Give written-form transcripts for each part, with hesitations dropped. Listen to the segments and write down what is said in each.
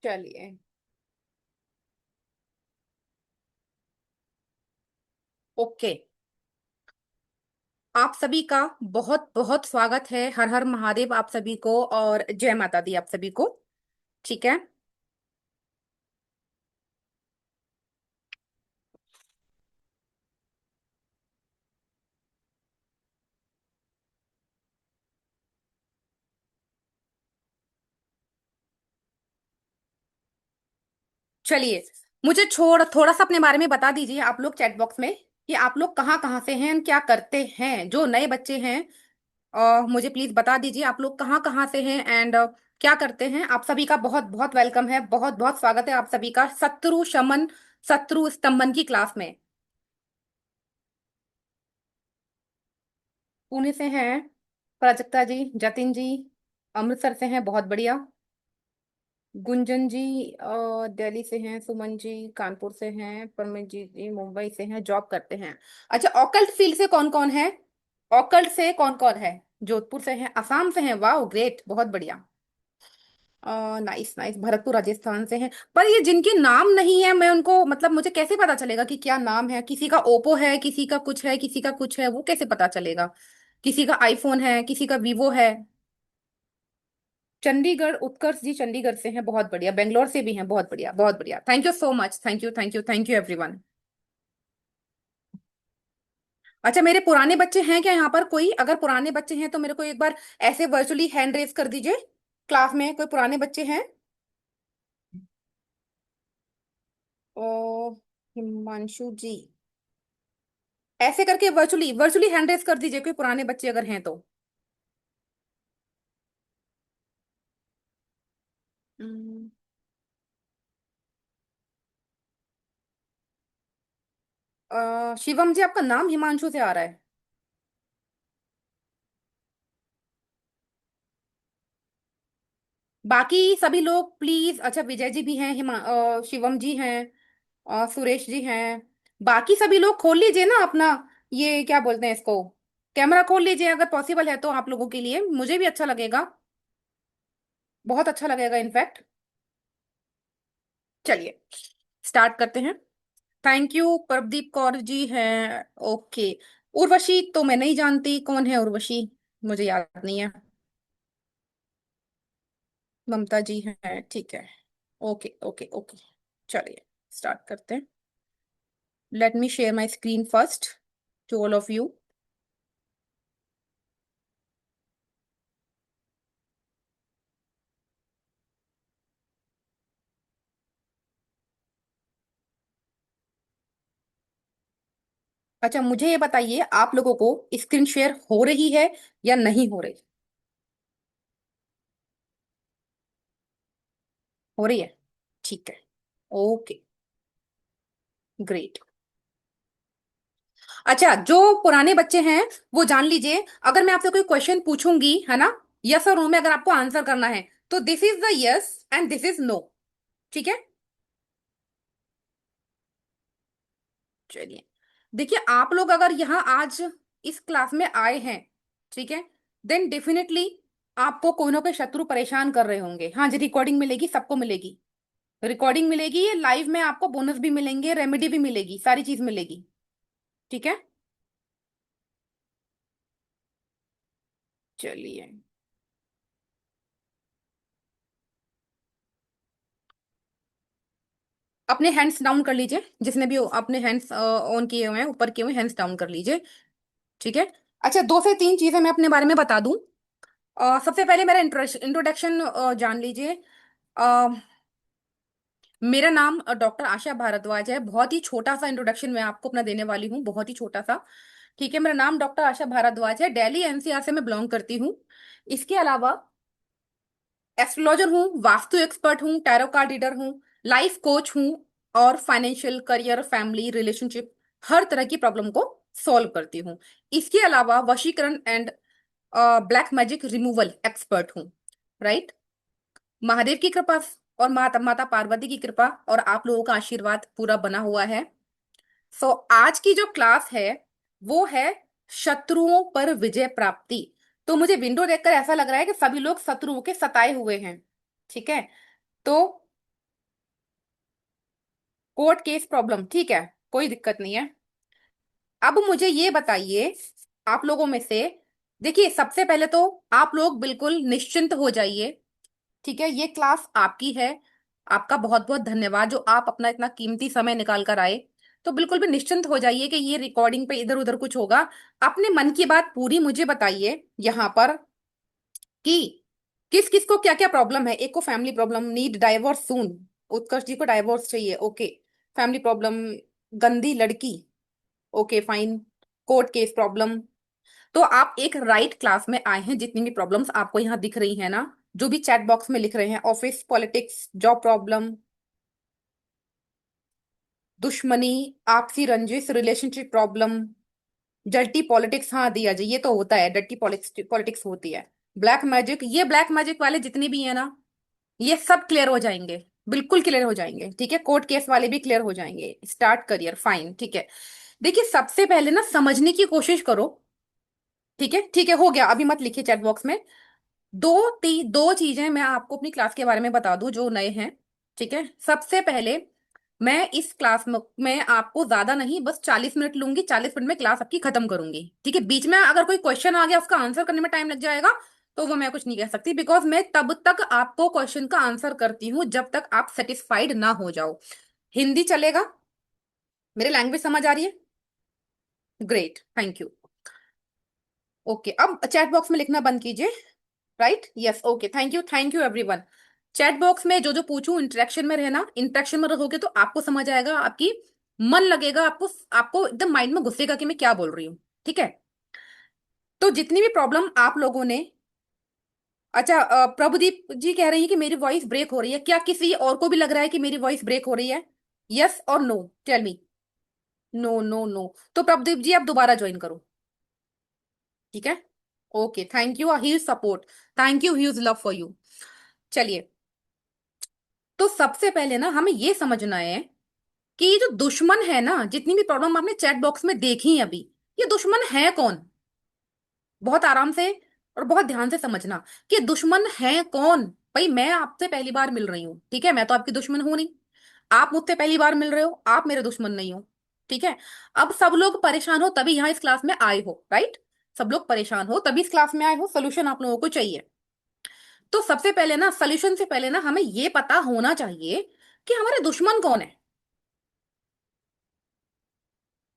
चलिए। ओके। आप सभी का बहुत बहुत स्वागत है। हर हर महादेव आप सभी को, और जय माता दी आप सभी को। ठीक है। चलिए, मुझे छोड़ थोड़ा सा अपने बारे में बता दीजिए आप लोग चैट बॉक्स में कि आप लोग कहाँ कहाँ से हैं, क्या करते हैं। जो नए बच्चे हैं, मुझे प्लीज बता दीजिए आप लोग कहाँ कहाँ से हैं एंड क्या करते हैं। आप सभी का बहुत बहुत वेलकम है, बहुत बहुत स्वागत है आप सभी का शत्रु शमन शत्रु स्तंभन की क्लास में। पुणे से हैं प्राजक्ता जी, जतिन जी। अमृतसर से हैं, बहुत बढ़िया। गुंजन जी दिल्ली से हैं। सुमन जी कानपुर से हैं। परमित जी मुंबई से हैं, जॉब करते हैं। अच्छा, ऑकल्ट फील्ड से कौन कौन है? ऑकल्ट से कौन कौन है? जोधपुर से हैं, असम से हैं, वाह ग्रेट, बहुत बढ़िया। नाइस नाइस, भरतपुर राजस्थान से हैं। पर ये जिनके नाम नहीं है, मैं उनको मतलब मुझे कैसे पता चलेगा कि क्या नाम है? किसी का ओप्पो है, किसी का कुछ है, किसी का कुछ है, वो कैसे पता चलेगा? किसी का आईफोन है, किसी का वीवो है। चंडीगढ़, उत्कर्ष जी चंडीगढ़ से हैं, बहुत बढ़िया। बेंगलोर से भी हैं, बहुत बढ़िया बहुत बढ़िया। Thank you so much, thank you thank you thank you everyone. अच्छा, मेरे पुराने बच्चे हैं क्या यहाँ पर कोई? अगर पुराने बच्चे हैं तो मेरे को एक बार ऐसे वर्चुअली हैंड रेज कर दीजिए। क्लास में कोई पुराने बच्चे हैं? ओ, हिमांशु जी, ऐसे करके वर्चुअली वर्चुअली हैंड रेज कर दीजिए कोई पुराने बच्चे अगर हैं तो। हम्म, शिवम जी, आपका नाम हिमांशु से आ रहा है। बाकी सभी लोग प्लीज। अच्छा, विजय जी भी हैं, शिवम जी हैं, सुरेश जी हैं। बाकी सभी लोग खोल लीजिए ना अपना, ये क्या बोलते हैं इसको, कैमरा खोल लीजिए अगर पॉसिबल है तो। आप लोगों के लिए मुझे भी अच्छा लगेगा, बहुत अच्छा लगेगा इनफैक्ट। चलिए, स्टार्ट करते हैं। Thank you. प्रदीप कौर जी हैं। ओके। उर्वशी तो मैं नहीं जानती, कौन है उर्वशी? मुझे याद नहीं है। ममता जी हैं, ठीक है। Okay okay okay. चलिए, स्टार्ट करते हैं। Let me share my screen first to all of you. अच्छा, मुझे ये बताइए आप लोगों को स्क्रीन शेयर हो रही है या नहीं हो रही? हो रही है, ठीक है। Okay, great. अच्छा, जो पुराने बच्चे हैं वो जान लीजिए, अगर मैं आपसे कोई क्वेश्चन पूछूंगी है ना, यस और नो में अगर आपको आंसर करना है, तो this is the yes and this is no. ठीक है। चलिए, देखिए आप लोग अगर यहाँ आज इस क्लास में आए हैं, ठीक है, देन डेफिनेटली आपको कोई ना कोई शत्रु परेशान कर रहे होंगे। हाँ जी, रिकॉर्डिंग मिलेगी, सबको मिलेगी। रिकॉर्डिंग मिलेगी, ये लाइव में आपको बोनस भी मिलेंगे, रेमेडी भी मिलेगी, सारी चीज मिलेगी। ठीक है। चलिए, अपने हैंड्स डाउन कर लीजिए, जिसने भी अपने हैंड्स ऑन किए हुए हैं, ऊपर किए हुए हैंड्स डाउन कर लीजिए। ठीक है। अच्छा, दो से तीन चीजें मैं अपने बारे में बता दूं। सबसे पहले मेरा इंट्रोडक्शन जान लीजिए। अ, मेरा नाम डॉक्टर आशा भारद्वाज है। बहुत ही छोटा सा इंट्रोडक्शन मैं आपको अपना देने वाली हूँ, बहुत ही छोटा सा। ठीक है, मेरा नाम डॉक्टर आशा भारद्वाज है, दिल्ली एनसीआर से मैं बिलोंग करती हूँ। इसके अलावा एस्ट्रोलॉजर हूँ, वास्तु एक्सपर्ट हूँ, टैरो कार्ड रीडर हूँ, लाइफ कोच हूँ, और फाइनेंशियल, करियर, फैमिली, रिलेशनशिप, हर तरह की प्रॉब्लम को सॉल्व करती हूँ। इसके अलावा vashikaran and black magic removal expert हूँ। राइट। महादेव की कृपा और माता माता पार्वती की कृपा और आप लोगों का आशीर्वाद पूरा बना हुआ है। सो आज की जो क्लास है वो है शत्रुओं पर विजय प्राप्ति। तो मुझे विंडो देखकर ऐसा लग रहा है कि सभी लोग शत्रुओं के सताए हुए हैं। ठीक है। तो कोर्ट केस प्रॉब्लम, ठीक है, कोई दिक्कत नहीं है। अब मुझे ये बताइए, आप लोगों में से, देखिए सबसे पहले तो आप लोग बिल्कुल निश्चिंत हो जाइए, ठीक है, ये क्लास आपकी है। आपका बहुत बहुत धन्यवाद जो आप अपना इतना कीमती समय निकाल कर आए। तो बिल्कुल भी निश्चिंत हो जाइए कि ये रिकॉर्डिंग पे इधर उधर कुछ होगा। अपने मन की बात पूरी मुझे बताइए यहाँ पर, कि किस किस को क्या क्या प्रॉब्लम है। एक को फैमिली प्रॉब्लम, नीड डाइवोर्स सून, उत्कर्ष जी को डाइवोर्स चाहिए, ओके। फैमिली प्रॉब्लम, गंदी लड़की, okay fine. Court case problem. तो आप एक राइट क्लास में आए हैं। जितनी भी प्रॉब्लम्स आपको यहाँ दिख रही है ना, जो भी चैट बॉक्स में लिख रहे हैं, ऑफिस पॉलिटिक्स, जॉब प्रॉब्लम, दुश्मनी, आपसी रंजिश, रिलेशनशिप प्रॉब्लम, डर्टी पॉलिटिक्स, हाँ दिया जी, ये तो होता है, डर्टी पॉलिटिक्स पॉलिटिक्स होती है। ब्लैक मैजिक, ये ब्लैक मैजिक वाले जितने भी है ना, ये सब क्लियर हो जाएंगे, बिल्कुल क्लियर हो जाएंगे, ठीक है। कोर्ट केस वाले भी क्लियर हो जाएंगे। स्टार्ट करियर, फाइन, ठीक है। देखिए सबसे पहले ना समझने की कोशिश करो, ठीक है, ठीक है, हो गया, अभी मत लिखिए चैट बॉक्स में। दो चीजें मैं आपको अपनी क्लास के बारे में बता दूं जो नए हैं, ठीक है। सबसे पहले, मैं इस क्लास में आपको ज्यादा नहीं, बस 40 मिनट लूंगी, 40 मिनट में क्लास आपकी खत्म करूंगी, ठीक है। बीच में अगर कोई क्वेश्चन आ गया, उसका आंसर करने में टाइम लग जाएगा, तो वो मैं कुछ नहीं कह सकती, बिकॉज मैं तब तक आपको क्वेश्चन का आंसर करती हूँ जब तक आप सेटिस्फाइड ना हो जाओ। हिंदी चलेगा? मेरे लैंग्वेज समझ आ रही है? Great, thank you. ओके, अब चैट बॉक्स में लिखना बंद कीजिए। Right, yes, okay, thank you everyone. Chat box में जो जो पूछूं, इंटरेक्शन में रहना, इंटरेक्शन में रहोगे तो आपको समझ आएगा, आपकी मन लगेगा, आपको आपको एकदम माइंड में घुसेगा कि मैं क्या बोल रही हूँ, ठीक है। तो जितनी भी प्रॉब्लम आप लोगों ने, अच्छा, प्रभुदीप जी कह रही है कि मेरी वॉइस ब्रेक हो रही है, क्या किसी और को भी लग रहा है कि मेरी वॉइस ब्रेक हो रही है? यस और no, tell me. No no no. तो प्रभुदीप जी आप दोबारा ज्वाइन करो, ठीक है। Okay, thank you, huge support, thank you, huge love for you. चलिए, तो सबसे पहले ना हमें ये समझना है कि ये जो दुश्मन है ना, जितनी भी प्रॉब्लम आपने चैट बॉक्स में देखी है अभी, ये दुश्मन है कौन? बहुत आराम से और बहुत ध्यान से समझना कि दुश्मन है कौन। भाई मैं आपसे पहली बार मिल रही हूँ, ठीक है, मैं तो आपकी दुश्मन हूं नहीं। आप मुझसे पहली बार मिल रहे हो, आप मेरे दुश्मन नहीं हो, ठीक है। अब सब लोग परेशान हो तभी यहाँ इस क्लास में आए हो, राइट? सब लोग परेशान हो तभी इस क्लास में आए हो, सोल्यूशन आप लोगों को चाहिए। तो सबसे पहले ना, सोल्यूशन से पहले ना, हमें ये पता होना चाहिए कि हमारे दुश्मन कौन है,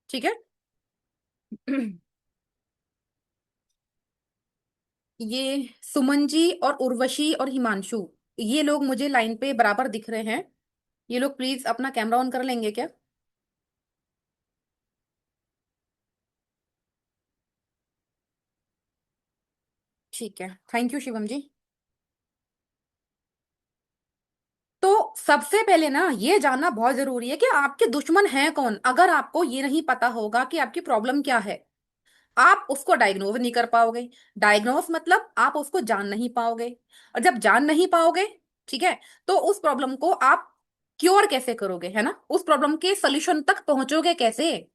ठीक है। ये सुमन जी और उर्वशी और हिमांशु, ये लोग मुझे लाइन पे बराबर दिख रहे हैं। ये लोग प्लीज अपना कैमरा ऑन कर लेंगे क्या? ठीक है, थैंक यू शिवम जी। तो सबसे पहले ना ये जानना बहुत जरूरी है कि आपके दुश्मन हैं कौन। अगर आपको ये नहीं पता होगा कि आपकी प्रॉब्लम क्या है, आप उसको डायग्नोज नहीं कर पाओगे। डायग्नोज मतलब आप उसको जान नहीं पाओगे, और जब जान नहीं पाओगे, ठीक है, तो उस प्रॉब्लम को आप क्योर कैसे करोगे, है ना, उस प्रॉब्लम के सोल्यूशन तक पहुंचोगे कैसे?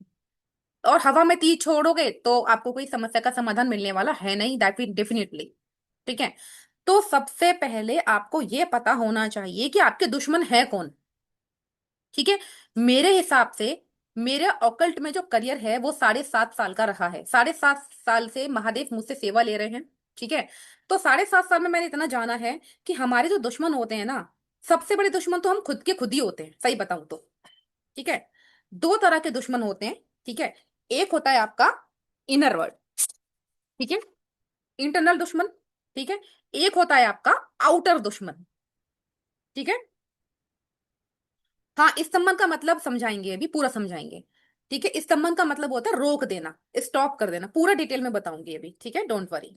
और हवा में तीर छोड़ोगे तो आपको कोई समस्या का समाधान मिलने वाला है नहीं, दैट विल डेफिनेटली, ठीक है। तो सबसे पहले आपको यह पता होना चाहिए कि आपके दुश्मन है कौन, ठीक है। मेरे हिसाब से मेरे ऑकल्ट में जो करियर है वो 7.5 साल का रहा है। 7.5 साल से महादेव मुझसे सेवा ले रहे हैं, ठीक है। तो 7.5 साल में मैंने इतना जाना है कि हमारे जो दुश्मन होते हैं ना, सबसे बड़े दुश्मन तो हम खुद के खुद ही होते हैं, सही बताऊं तो, ठीक है। दो तरह के दुश्मन होते हैं, ठीक है। एक होता है आपका इनर वर्ल्ड, ठीक है, इंटरनल दुश्मन, ठीक है। एक होता है आपका आउटर दुश्मन, ठीक है। हाँ, इस संबंध का मतलब समझाएंगे, अभी पूरा समझाएंगे, ठीक है। इस संबंध का मतलब होता है रोक देना, स्टॉप कर देना, पूरा डिटेल में बताऊंगी अभी, ठीक है, डोंट वरी।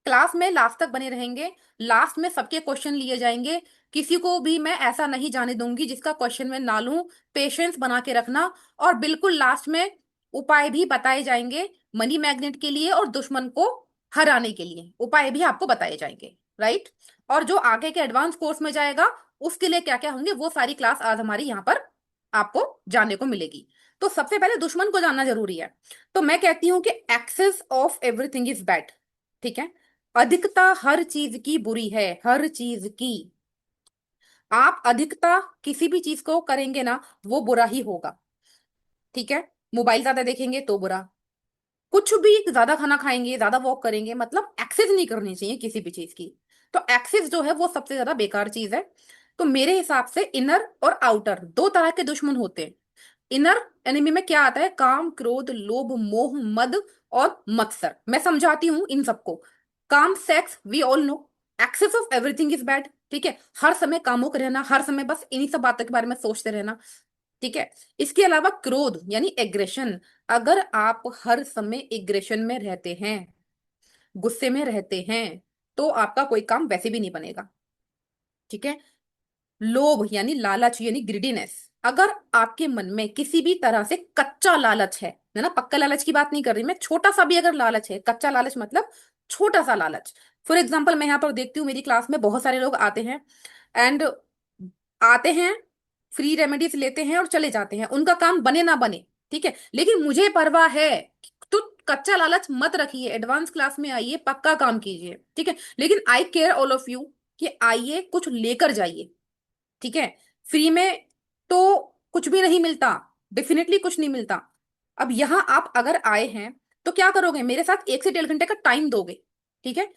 क्लास में लास्ट तक बने रहेंगे, लास्ट में सबके क्वेश्चन लिए जाएंगे। किसी को भी मैं ऐसा नहीं जाने दूंगी जिसका क्वेश्चन मैं ना लूं। पेशेंस बना के रखना। और बिल्कुल लास्ट में उपाय भी बताए जाएंगे, मनी मैग्नेट के लिए और दुश्मन को हराने के लिए उपाय भी आपको बताए जाएंगे, राइट। और जो आगे के एडवांस कोर्स में जाएगा, उसके लिए क्या क्या होंगे, वो सारी क्लास आज हमारी यहाँ पर आपको जानने को मिलेगी। तो सबसे पहले दुश्मन को जानना जरूरी है। तो मैं कहती हूं कि excess of everything is bad, ठीक है। अधिकता हर चीज की बुरी है, हर चीज की। आप अधिकता किसी भी चीज को करेंगे ना, वो बुरा ही होगा। ठीक है। मोबाइल ज्यादा देखेंगे तो बुरा, कुछ भी ज्यादा खाना खाएंगे, ज्यादा वॉक करेंगे, मतलब एक्सेस नहीं करनी चाहिए किसी भी चीज की। तो एक्सेस जो है वो सबसे ज्यादा बेकार चीज है। तो मेरे हिसाब से इनर और आउटर दो तरह के दुश्मन होते हैं। इनर एनिमी में क्या आता है? काम, क्रोध, लोभ, मोह, मद और मत्सर। मैं समझाती हूँ इन सबको। काम, sex, we all know. Excess of everything is bad. ठीक है। हर समय कामों के रहना, हर समय बस इन्हीं सब बातों के बारे में सोचते रहना। ठीक है। इसके अलावा क्रोध यानी एग्रेशन। अगर आप हर समय एग्रेशन में रहते हैं, गुस्से में रहते हैं, तो आपका कोई काम वैसे भी नहीं बनेगा। ठीक है। लोभ यानी लालच यानी ग्रिडीनेस। अगर आपके मन में किसी भी तरह से कच्चा लालच है ना, पक्का लालच की बात नहीं कर रही मैं, छोटा सा भी अगर लालच है, कच्चा लालच मतलब छोटा सा लालच। फॉर एग्जाम्पल, मैं यहाँ पर देखती हूँ मेरी क्लास में बहुत सारे लोग आते हैं, एंड आते हैं, फ्री रेमेडीज लेते हैं और चले जाते हैं, उनका काम बने ना बने। ठीक है। लेकिन मुझे परवाह है। तो कच्चा लालच मत रखिए, एडवांस क्लास में आइए, पक्का काम कीजिए। ठीक है। लेकिन आई केयर ऑल ऑफ यू कि आइए, कुछ लेकर जाइए। ठीक है। फ्री में तो कुछ भी नहीं मिलता, डेफिनेटली कुछ नहीं मिलता। अब यहां आप अगर आए हैं, तो क्या करोगे? मेरे साथ 1 से 1.5 घंटे का टाइम दोगे। ठीक है।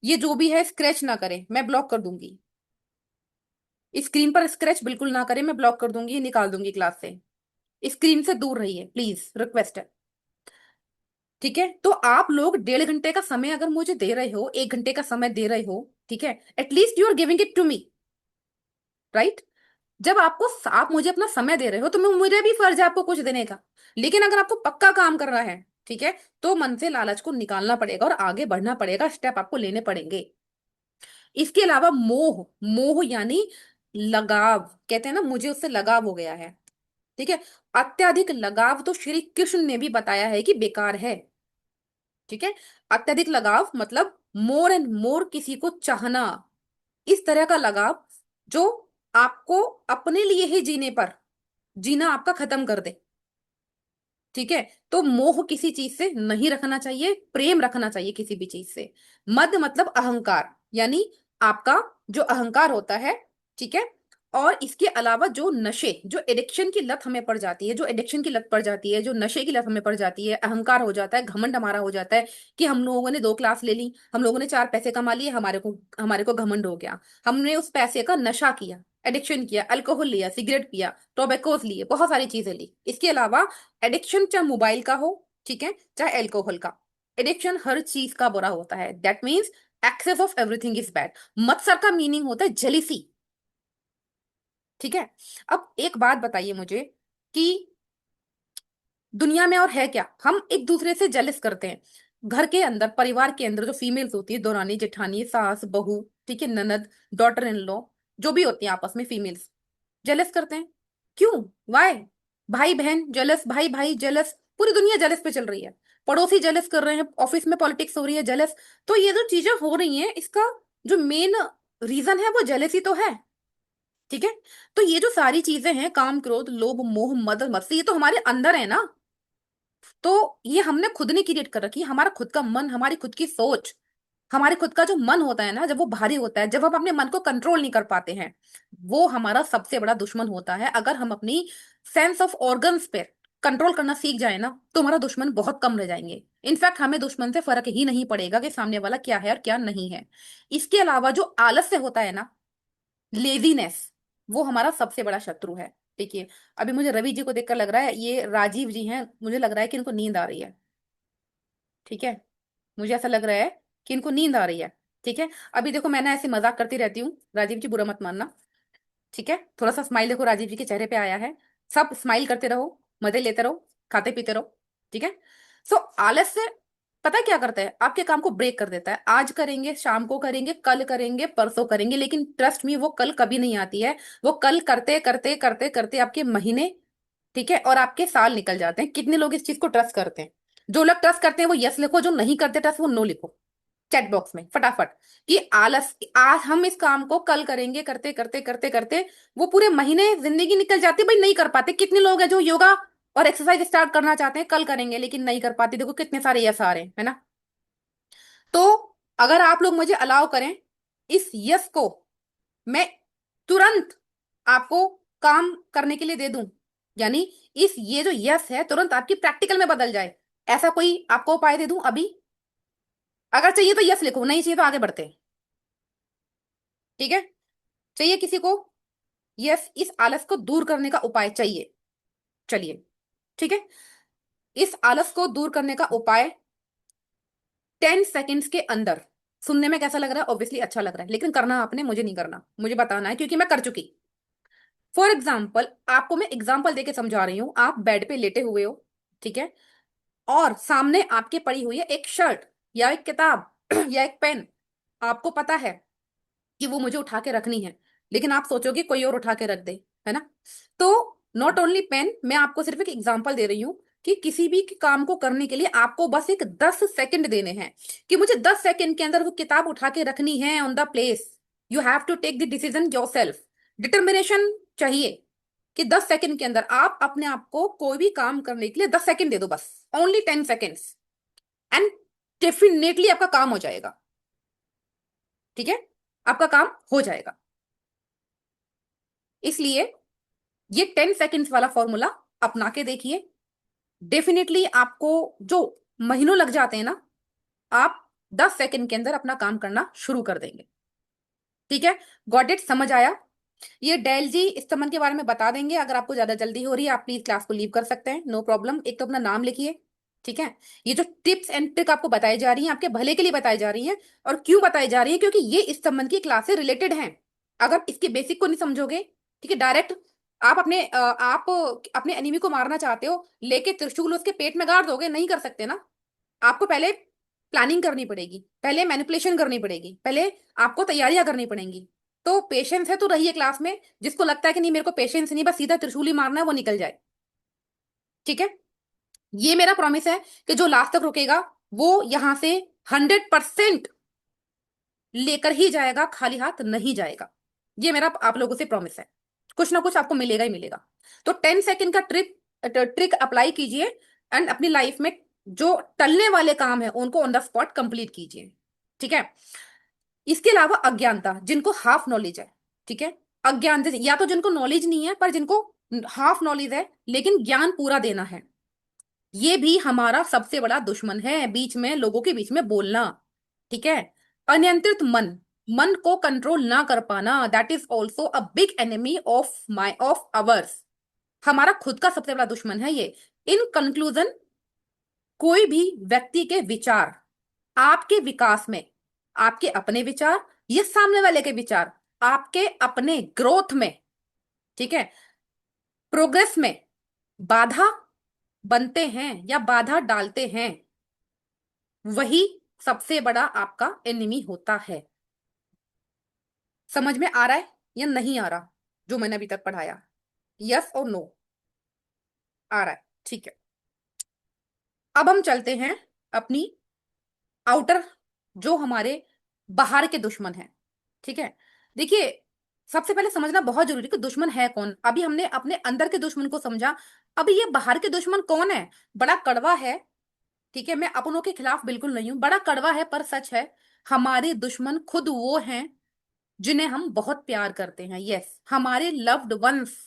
ये जो भी है स्क्रैच ना करें, मैं ब्लॉक कर दूंगी। स्क्रीन पर स्क्रैच बिल्कुल ना करें, मैं ब्लॉक कर दूंगी, निकाल दूंगी क्लास से। स्क्रीन से दूर रहिए प्लीज, रिक्वेस्ट है। ठीक है। तो आप लोग 1.5 घंटे का समय अगर मुझे दे रहे हो, 1 घंटे का समय दे रहे हो, ठीक है, at least you are giving it to me, right? जब आप मुझे अपना समय दे रहे हो, तो मैं मुझे भी फर्ज है आपको कुछ देने का। लेकिन अगर आपको पक्का काम करना है, ठीक है, तो मन से लालच को निकालना पड़ेगा और आगे बढ़ना पड़ेगा, स्टेप आपको लेने पड़ेंगे। इसके अलावा मोह, मोह यानी लगाव। कहते हैं ना, मुझे उससे लगाव हो गया है। ठीक है। अत्यधिक लगाव तो श्री कृष्ण ने भी बताया है कि बेकार है। ठीक है। अत्यधिक लगाव मतलब मोर एंड मोर किसी को चाहना, इस तरह का लगाव जो आपको अपने लिए ही जीने पर जीना आपका खत्म कर दे। ठीक है। तो मोह किसी चीज से नहीं रखना चाहिए, प्रेम रखना चाहिए किसी भी चीज से। मद मतलब अहंकार, यानी आपका जो अहंकार होता है। ठीक है। और इसके अलावा जो नशे, जो एडिक्शन की लत हमें पड़ जाती है, जो एडिक्शन की लत पड़ जाती है, जो नशे की लत हमें पड़ जाती है, अहंकार हो जाता है, घमंड हमारा हो जाता है कि हम लोगों ने 2 क्लास ले ली, हम लोगों ने 4 पैसे कमा लिए, हमारे को घमंड हो गया। हमने उस पैसे का नशा किया, एडिक्शन किया, अल्कोहल लिया, सिगरेट पिया, टोबैकोस लिए, बहुत सारी चीजें ली। इसके अलावा एडिक्शन चाहे मोबाइल का हो, ठीक है, चाहे अल्कोहल का, एडिक्शन हर चीज का बुरा होता है। That means excess of everything is bad. मत्सर का मीनिंग होता है जेलिसी। ठीक है। अब एक बात बताइए मुझे कि दुनिया में और है क्या हम एक दूसरे से जेलस करते हैं? घर के अंदर, परिवार के अंदर जो फीमेल्स होती है, दौरानी, जेठानी, सास, बहू, ठीक है, ननद, डॉटर इन लॉ, जो भी होती है आपस में फीमेल्स, जेलस करते हैं। क्यों? वाई? भाई बहन जेलस, भाई भाई जेलस, पूरी दुनिया जेलस पे चल रही है। पड़ोसी जेलस कर रहे हैं, ऑफिस में पॉलिटिक्स हो रही है, जेलस। तो ये जो चीजें हो रही हैं, इसका जो मेन रीजन है वो जेलसी तो है। ठीक है। तो ये जो सारी चीजें हैं, काम, क्रोध, लोभ, मोह, मद, मत्सर, ये तो हमारे अंदर है ना। तो ये हमने खुद ने क्रिएट कर रखी है। हमारा खुद का मन, हमारी खुद की सोच, हमारे खुद का जो मन होता है ना, जब वो भारी होता है, जब हम अपने मन को कंट्रोल नहीं कर पाते हैं, वो हमारा सबसे बड़ा दुश्मन होता है। अगर हम अपनी सेंस ऑफ ऑर्गन्स पे कंट्रोल करना सीख जाए ना, तो हमारा दुश्मन बहुत कम रह जाएंगे। इनफैक्ट हमें दुश्मन से फर्क ही नहीं पड़ेगा कि सामने वाला क्या है और क्या नहीं है। इसके अलावा जो आलस्य होता है ना, लेजीनेस, वो हमारा सबसे बड़ा शत्रु है। देखिए, अभी मुझे रवि जी को देखकर लग रहा है ये राजीव जी हैं, मुझे लग रहा है कि इनको नींद आ रही है। ठीक है। मुझे ऐसा लग रहा है कि इनको नींद आ रही है। ठीक है। अभी देखो, मैं ना ऐसे मजाक करती रहती हूँ, राजीव जी बुरा मत मानना। ठीक है। थोड़ा सा स्माइल देखो राजीव जी के चेहरे पे आया है। सब स्माइल करते रहो, मजे लेते रहो, खाते पीते रहो। ठीक है। सो आलस्य पता है क्या करता है? आपके काम को ब्रेक कर देता है। आज करेंगे, शाम को करेंगे, कल करेंगे, परसों करेंगे, लेकिन ट्रस्ट मी, वो कल कभी नहीं आती है। वो कल करते करते करते करते आपके महीने, ठीक है, और आपके साल निकल जाते हैं। कितने लोग इस चीज को ट्रस्ट करते हैं? जो लोग ट्रस्ट करते हैं वो यस लिखो, जो नहीं करते ट्रस्ट वो नो लिखो चैट बॉक्स में फटाफट। कि आलस, आज हम इस काम को कल करेंगे, करते करते करते करते वो पूरे महीने जिंदगी निकल जाती है भाई, नहीं कर पाते। कितने लोग हैं जो योगा और एक्सरसाइज स्टार्ट करना चाहते हैं, कल करेंगे, लेकिन नहीं कर पाते। देखो कितने सारे यस आ रहे हैं, है ना? तो अगर आप लोग मुझे अलाउ करें, इस यस को मैं तुरंत आपको काम करने के लिए दे दूं, यानी इस ये जो यस है तुरंत आपकी प्रैक्टिकल में बदल जाए, ऐसा कोई आपको उपाय दे दूं अभी? अगर चाहिए तो यस लिखो, नहीं चाहिए तो आगे बढ़ते हैं। ठीक है, चाहिए किसी को? यस, इस आलस को दूर करने का उपाय चाहिए। चलिए, ठीक है, इस आलस को दूर करने का उपाय 10 सेकेंड्स के अंदर। सुनने में कैसा लग रहा है? ऑब्वियसली अच्छा लग रहा है, लेकिन करना आपने, मुझे नहीं करना, मुझे बताना है क्योंकि मैं कर चुकी। फॉर एग्जाम्पल, आपको मैं एग्जाम्पल देके समझा रही हूं। आप बेड पे लेटे हुए हो, ठीक है, और सामने आपके पड़ी हुई है एक शर्ट या एक किताब या एक पेन। आपको पता है कि वो मुझे उठा के रखनी है, लेकिन आप सोचोगे कोई और उठा के रख दे, है ना? तो नॉट ओनली पेन, मैं आपको सिर्फ एक एग्जांपल दे रही हूं कि किसी भी काम को करने के लिए आपको बस एक 10 सेकंड देने हैं, कि मुझे 10 सेकंड के अंदर वो किताब उठा के रखनी है on the place. You have to take the decision yourself. Determination चाहिए कि 10 सेकंड के अंदर आप अपने आप को कोई भी काम करने के लिए 10 सेकंड दे दो, बस ओनली 10 सेकेंड्स, एंड डेफिनेटली आपका काम हो जाएगा। ठीक है, आपका काम हो जाएगा। इसलिए ये 10 सेकेंड्स वाला फॉर्मूला अपना के देखिए। डेफिनेटली आपको जो महीनों लग जाते हैं ना, आप 10 सेकेंड के अंदर अपना काम करना शुरू कर देंगे। ठीक है, गॉट इट? समझ आया? ये डेल जी इस संबंध के बारे में बता देंगे। अगर आपको ज्यादा जल्दी हो रही है, आप प्लीज क्लास को लीव कर सकते हैं, नो प्रॉब्लम। एक तो अपना नाम लिखिए। ठीक है, ये जो टिप्स एंड ट्रिक आपको बताई जा रही हैं, आपके भले के लिए बताई जा रही हैं। और क्यों बताई जा रही है? क्योंकि ये इस संबंध की क्लास से रिलेटेड हैं। अगर इसके बेसिक को नहीं समझोगे, ठीक है, डायरेक्ट आप अपने एनिमी को मारना चाहते हो, लेके त्रिशूल उसके पेट में गाड़ दोगे, नहीं कर सकते ना। आपको पहले प्लानिंग करनी पड़ेगी, पहले मैनिपुलेशन करनी पड़ेगी, पहले आपको तैयारियां करनी पड़ेंगी। तो पेशेंस है तो रहिए क्लास में। जिसको लगता है कि नहीं मेरे को पेशेंस नहीं, बस सीधा त्रिशूल ही मारना है, वो निकल जाए। ठीक है, ये मेरा प्रॉमिस है कि जो लास्ट तक रुकेगा वो यहां से 100% लेकर ही जाएगा, खाली हाथ नहीं जाएगा। ये मेरा आप लोगों से प्रॉमिस है। कुछ ना कुछ आपको मिलेगा ही मिलेगा। तो 10 सेकेंड का ट्रिक ट्रिक अप्लाई कीजिए, एंड अपनी लाइफ में जो टलने वाले काम है उनको ऑन द स्पॉट कंप्लीट कीजिए। ठीक है, इसके अलावा अज्ञानता, जिनको हाफ नॉलेज है, ठीक है, अज्ञानता या तो जिनको नॉलेज नहीं है पर जिनको हाफ नॉलेज है लेकिन ज्ञान पूरा देना है, ये भी हमारा सबसे बड़ा दुश्मन है, बीच में लोगों के बीच में बोलना। ठीक है, अनियंत्रित मन, मन को कंट्रोल ना कर पाना, that is also a big enemy of my of ours. हमारा खुद का सबसे बड़ा दुश्मन है ये। इन कंक्लूजन, कोई भी व्यक्ति के विचार आपके विकास में, आपके अपने विचार, ये सामने वाले के विचार आपके अपने ग्रोथ में, ठीक है, प्रोग्रेस में बाधा बनते हैं या बाधा डालते हैं, वही सबसे बड़ा आपका एनिमी होता है। समझ में आ रहा है या नहीं आ रहा जो मैंने अभी तक पढ़ाया? यस और नो? आ रहा है, ठीक है। अब हम चलते हैं अपनी आउटर, जो हमारे बाहर के दुश्मन हैं। ठीक है, देखिए, सबसे पहले समझना बहुत जरूरी है कि दुश्मन है कौन। अभी हमने अपने अंदर के दुश्मन को समझा, अभी ये बाहर के दुश्मन कौन है? बड़ा कड़वा है, ठीक है, मैं अपनों के खिलाफ बिल्कुल नहीं हूं, बड़ा कड़वा है पर सच है। हमारे दुश्मन खुद वो हैं जिन्हें हम बहुत प्यार करते हैं। यस, हमारे लव्ड वंस।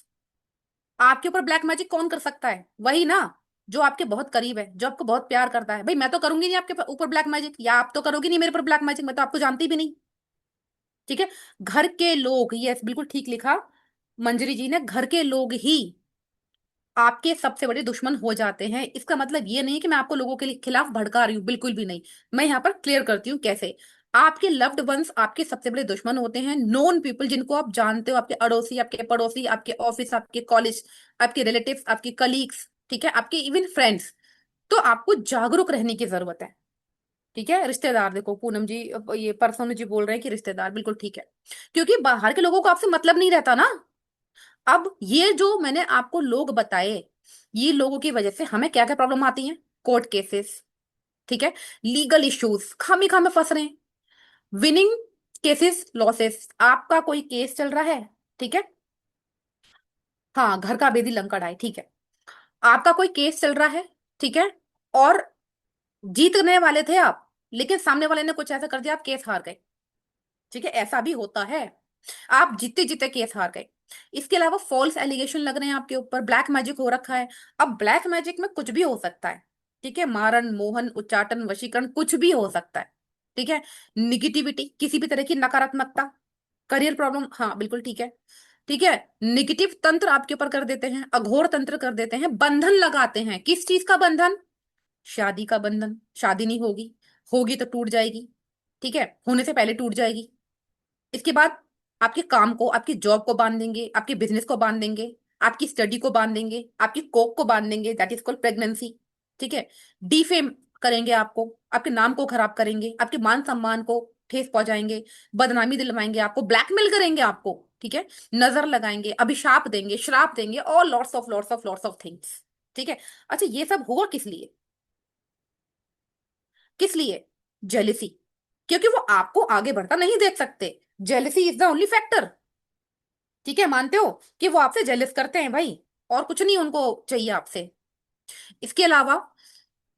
आपके ऊपर ब्लैक मैजिक कौन कर सकता है? वही ना, जो आपके बहुत करीब है, जो आपको बहुत प्यार करता है। भाई मैं तो करूंगी नहीं आपके ऊपर ब्लैक मैजिक, या आप तो करोगे नहीं मेरे ऊपर ब्लैक मैजिक, मैं तो आपको जानती भी नहीं। ठीक है, घर के लोग, यस बिल्कुल ठीक लिखा मंजरी जी ने, घर के लोग ही आपके सबसे बड़े दुश्मन हो जाते हैं। इसका मतलब ये नहीं कि मैं आपको लोगों के खिलाफ भड़का रही हूँ, बिल्कुल भी नहीं। मैं यहाँ पर क्लियर करती हूँ कैसे। आपके लव्ड वंस आपके सबसे बड़े दुश्मन होते हैं। नोन पीपल, जिनको आप जानते हो, आपके अड़ोसी, आपके पड़ोसी, आपके ऑफिस, आपके कॉलेज, आपके रिलेटिव्स, आपके कलीग्स, ठीक है, आपके इवन फ्रेंड्स। तो आपको जागरूक रहने की जरूरत है। ठीक है, रिश्तेदार, देखो पूनम जी, ये परसों जी बोल रहे हैं कि रिश्तेदार, बिल्कुल ठीक है, क्योंकि बाहर के लोगों को आपसे मतलब नहीं रहता ना। अब ये जो मैंने आपको लोग बताए, ये लोगों की वजह से हमें क्या क्या प्रॉब्लम आती है? कोर्ट केसेस, ठीक है, लीगल इश्यूज, खामी खामे फंस रहे हैं, विनिंग केसेस, लॉसेस। आपका कोई केस चल रहा है, ठीक है, हाँ, घर का बेदी लंका ढाई, ठीक है, आपका कोई केस चल रहा है, ठीक है, और जीतने वाले थे आप, लेकिन सामने वाले ने कुछ ऐसा कर दिया, आप केस हार गए। ठीक है, ऐसा भी होता है। आप जीते जीते केस हार गए। इसके अलावा फॉल्स एलिगेशन लग रहे हैं आपके ऊपर, ब्लैक मैजिक हो रखा है। अब ब्लैक मैजिक में कुछ भी हो सकता है, ठीक है, मारण मोहन उच्चाटन वशीकरण कुछ भी हो सकता है, ठीक है। निगेटिविटी, किसी भी तरह की नकारात्मकता, करियर प्रॉब्लम, हाँ बिल्कुल ठीक है, ठीक है। निगेटिव तंत्र आपके ऊपर कर देते हैं, अघोर तंत्र कर देते हैं, बंधन लगाते हैं, किस चीज का बंधन? शादी का बंधन। शादी नहीं होगी, होगी तो टूट जाएगी, ठीक है, होने से पहले टूट जाएगी। इसके बाद आपके काम को, आपकी जॉब को बांध देंगे, आपके बिजनेस को बांध देंगे, आपकी स्टडी को बांध देंगे, आपकी कोक को बांध देंगे, दैट इज कॉल्ड प्रेगनेंसी, ठीक है। डिफेम करेंगे आपको, आपके नाम को खराब करेंगे, आपके मान सम्मान को ठेस पहुंचाएंगे, बदनामी दिलवाएंगे आपको, ब्लैकमेल करेंगे आपको, ठीक है, नजर लगाएंगे, अभिशाप देंगे, श्राप देंगे, और लॉट्स ऑफ थिंग्स, ठीक है। अच्छा, ये सब हुआ किस लिए? किस लिए? जेलिसी। क्योंकि वो आपको आगे बढ़ता नहीं देख सकते। Jealousy is the only factor, ठीक है, मानते हो कि वो आपसे जेलिस करते हैं भाई, और कुछ नहीं उनको चाहिए आपसे। इसके अलावा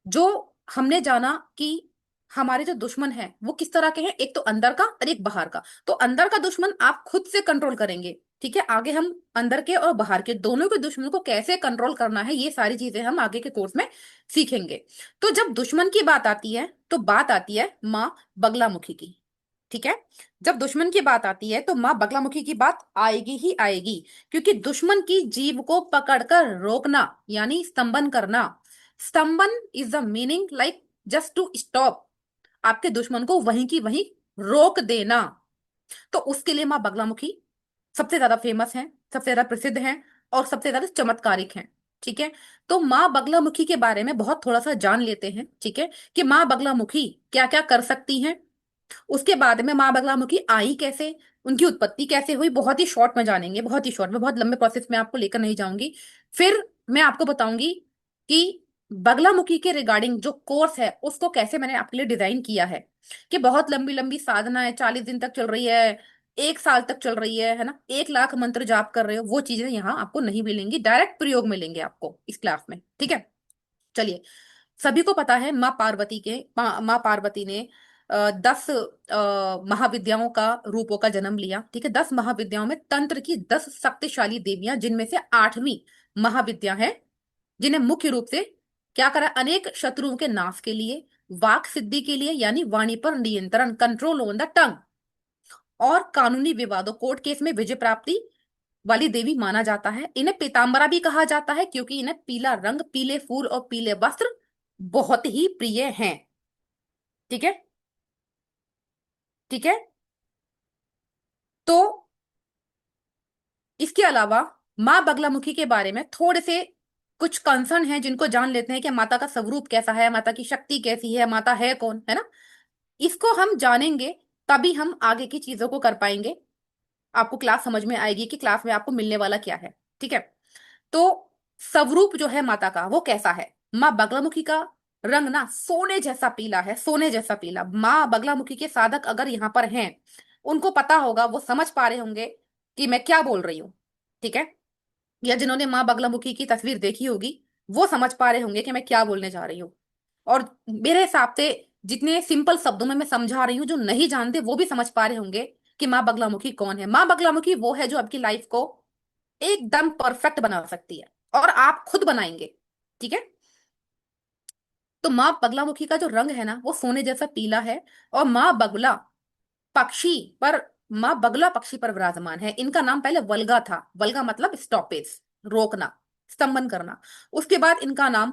जो हमने जाना कि हमारे जो दुश्मन है वो किस तरह के हैं, एक तो अंदर का और एक बाहर का। तो अंदर का दुश्मन आप खुद से कंट्रोल करेंगे, ठीक है। आगे हम अंदर के और बाहर के दोनों के दुश्मन को कैसे कंट्रोल करना है, ये सारी चीजें हम आगे के कोर्स में सीखेंगे। तो जब दुश्मन की बात आती है तो बात आती है माँ बगलामुखी की, ठीक है। जब दुश्मन की बात आती है तो माँ बगलामुखी की बात आएगी ही आएगी, क्योंकि दुश्मन की जीभ को पकड़कर रोकना यानी स्तंभन करना। Stambhan is the meaning like just to stop, आपके दुश्मन को वहीं की वहीं रोक देना। तो उसके लिए माँ बगलामुखी सबसे ज्यादा फेमस है, सबसे ज्यादा प्रसिद्ध है, और सबसे ज्यादा चमत्कारिक है, ठीक है। तो माँ बगलामुखी के बारे में बहुत थोड़ा सा जान लेते हैं, ठीक है, कि माँ बगलामुखी क्या क्या कर सकती हैं। उसके बाद में माँ बगलामुखी आई कैसे, उनकी उत्पत्ति कैसे हुई, बहुत ही शॉर्ट में जानेंगे, बहुत ही शॉर्ट में, बहुत लंबे प्रोसेस में आपको लेकर नहीं जाऊंगी। फिर मैं आपको बताऊंगी कि बगलामुखी के रिगार्डिंग जो कोर्स है उसको कैसे मैंने आपके लिए डिजाइन किया है। कि बहुत लंबी लंबी साधना है, 40 दिन तक चल रही है, 1 साल तक चल रही है ना, 1 लाख मंत्र जाप कर रहे हो, वो चीजें यहाँ आपको नहीं मिलेंगी, डायरेक्ट प्रयोग मिलेंगे आपको इस क्लास में, ठीक है। चलिए, सभी को पता है माँ पार्वती ने 10 महाविद्याओं का रूपों का जन्म लिया, ठीक है। 10 महाविद्याओं में तंत्र की 10 शक्तिशाली देवियां, जिनमें से 8वीं महाविद्या है, जिन्हें मुख्य रूप से क्या करा, अनेक शत्रुओं के नाश के लिए, वाक सिद्धि के लिए यानी वाणी पर नियंत्रण, कंट्रोल ऑन द टंग, और कानूनी विवादों कोर्ट केस में विजय प्राप्ति वाली देवी माना जाता है। इन्हें पीताम्बरा भी कहा जाता है, क्योंकि इन्हें पीला रंग, पीले फूल और पीले वस्त्र बहुत ही प्रिय हैं, ठीक है, ठीक है। तो इसके अलावा माँ बगलामुखी के बारे में थोड़े से कुछ कंसर्न हैं, जिनको जान लेते हैं कि माता का स्वरूप कैसा है, माता की शक्ति कैसी है, माता है कौन, है ना। इसको हम जानेंगे तभी हम आगे की चीजों को कर पाएंगे, आपको क्लास समझ में आएगी कि क्लास में आपको मिलने वाला क्या है, ठीक है। तो स्वरूप जो है माता का वो कैसा है? माँ बगलामुखी का रंग ना सोने जैसा पीला है, सोने जैसा पीला। माँ बगलामुखी के साधक अगर यहाँ पर हैं, उनको पता होगा, वो समझ पा रहे होंगे कि मैं क्या बोल रही हूँ, ठीक है। या जिन्होंने माँ बगलामुखी की तस्वीर देखी होगी, वो समझ पा रहे होंगे कि मैं क्या बोलने जा रही हूँ। और मेरे हिसाब से जितने सिंपल शब्दों में मैं समझा रही हूँ, जो नहीं जानते वो भी समझ पा रहे होंगे कि माँ बगलामुखी कौन है। माँ बगलामुखी वो है जो आपकी लाइफ को एकदम परफेक्ट बना सकती है, और आप खुद बनाएंगे, ठीक है। तो माँ बगलामुखी का जो रंग है ना वो सोने जैसा पीला है, और माँ बगला पक्षी पर, माँ बगला पक्षी पर विराजमान है। इनका नाम पहले वल्गा था, वल्गा मतलब स्टॉपेज, रोकना, स्तंभन करना। उसके बाद इनका नाम,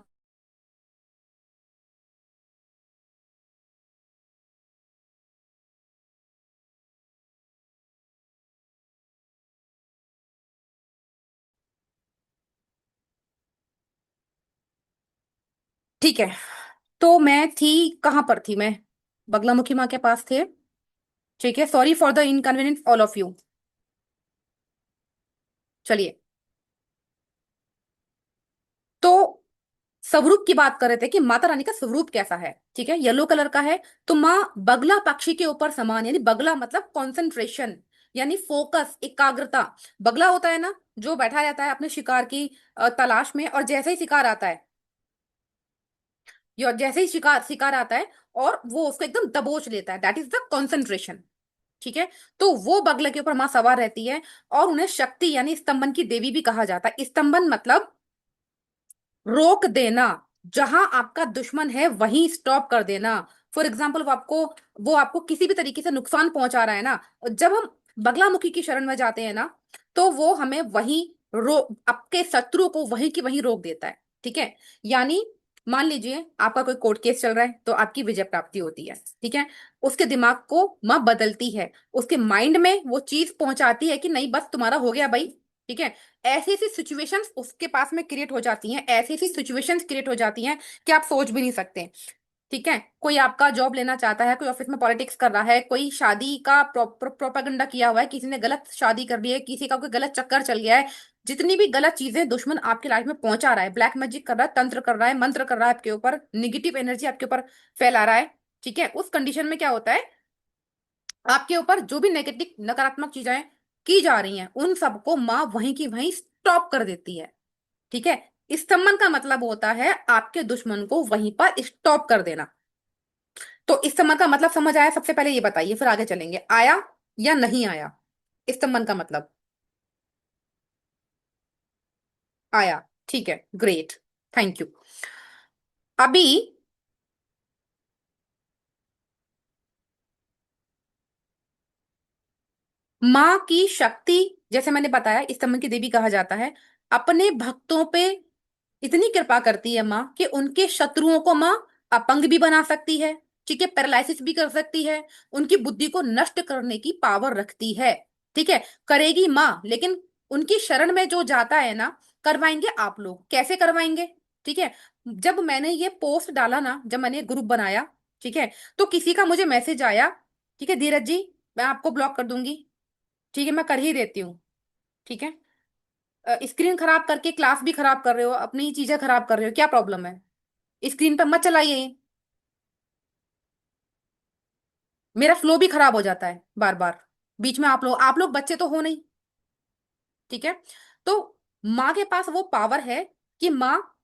ठीक है। तो मैं थी, कहां पर थी मैं? बगलामुखी माँ के पास थे, ठीक है। Sorry for the inconvenience all of you. चलिए, तो स्वरूप की बात कर रहे थे कि माता रानी का स्वरूप कैसा है, ठीक है, येलो कलर का है। तो माँ बगला पक्षी के ऊपर समान, यानी बगला मतलब कंसंट्रेशन, यानी फोकस, एकाग्रता। बगला होता है ना जो बैठा रहता है अपने शिकार की तलाश में, और जैसे ही शिकार आता है, या जैसे ही शिकार शिकार आता है और वो उसको एकदम दबोच लेता है, दैट इज द कंसंट्रेशन, ठीक है। तो वो बगले के ऊपर माँ सवार रहती है, और उन्हें शक्ति यानी स्तंभन की देवी भी कहा जाता है। स्तंभन मतलब रोक देना, जहां आपका दुश्मन है वहीं स्टॉप कर देना। फॉर एग्जाम्पल वो आपको किसी भी तरीके से नुकसान पहुंचा रहा है ना, जब हम बगलामुखी की शरण में जाते हैं ना, तो वो हमें वहीं रो आपके शत्रु को वहीं की वहीं रोक देता है। ठीक है। यानी मान लीजिए आपका कोई कोर्ट केस चल रहा है तो आपकी विजय प्राप्ति होती है। ठीक है। उसके दिमाग को माँ बदलती है, उसके माइंड में वो चीज पहुंचाती है कि नहीं बस तुम्हारा हो गया भाई। ठीक है। ऐसी ऐसी सिचुएशंस उसके पास में क्रिएट हो जाती हैं, ऐसी ऐसी सिचुएशंस क्रिएट हो जाती हैं कि आप सोच भी नहीं सकते। ठीक है। कोई आपका जॉब लेना चाहता है, कोई ऑफिस में पॉलिटिक्स कर रहा है, कोई शादी का प्रोपागेंडा किया हुआ है, किसी ने गलत शादी कर ली है, किसी का कोई गलत चक्कर चल गया है। जितनी भी गलत चीजें दुश्मन आपकी लाइफ में पहुंचा रहा है, ब्लैक मैजिक कर रहा है, तंत्र कर रहा है, मंत्र कर रहा है आपके ऊपर, निगेटिव एनर्जी आपके ऊपर फैला रहा है। ठीक है। उस कंडीशन में क्या होता है, आपके ऊपर जो भी नेगेटिव नकारात्मक चीजें की जा रही हैं उन सबको माँ वहीं की वहीं स्टॉप कर देती है। ठीक है। स्तंभन का मतलब होता है आपके दुश्मन को वहीं पर स्टॉप कर देना। तो स्तंभन का मतलब समझ आया? सबसे पहले ये बताइए, फिर आगे चलेंगे। आया या नहीं आया स्तंभन का मतलब? आया। ठीक है, ग्रेट, थैंक यू। अभी माँ की शक्ति, जैसे मैंने बताया स्तंभन की देवी कहा जाता है, अपने भक्तों पे इतनी कृपा करती है माँ कि उनके शत्रुओं को माँ अपंग भी बना सकती है। ठीक है। पैरालिसिस भी कर सकती है, उनकी बुद्धि को नष्ट करने की पावर रखती है। ठीक है। करेगी माँ, लेकिन उनकी शरण में जो जाता है ना, करवाएंगे आप लोग। कैसे करवाएंगे? ठीक है। जब मैंने ये पोस्ट डाला ना, जब मैंने ग्रुप बनाया, ठीक है, तो किसी का मुझे मैसेज आया, ठीक है, धीरज जी मैं आपको ब्लॉक कर दूंगी। ठीक है, मैं कर ही देती हूँ। ठीक है। स्क्रीन खराब करके क्लास भी खराब कर रहे हो, अपनी चीजें खराब कर रहे हो, क्या प्रॉब्लम है? स्क्रीन पे मत चलाइए, मेरा फ्लो भी खराब हो जाता है बार बार। बीच में आप लोग बच्चे तो हो नहीं। ठीक है। तो माँ के पास वो पावर है कि माँ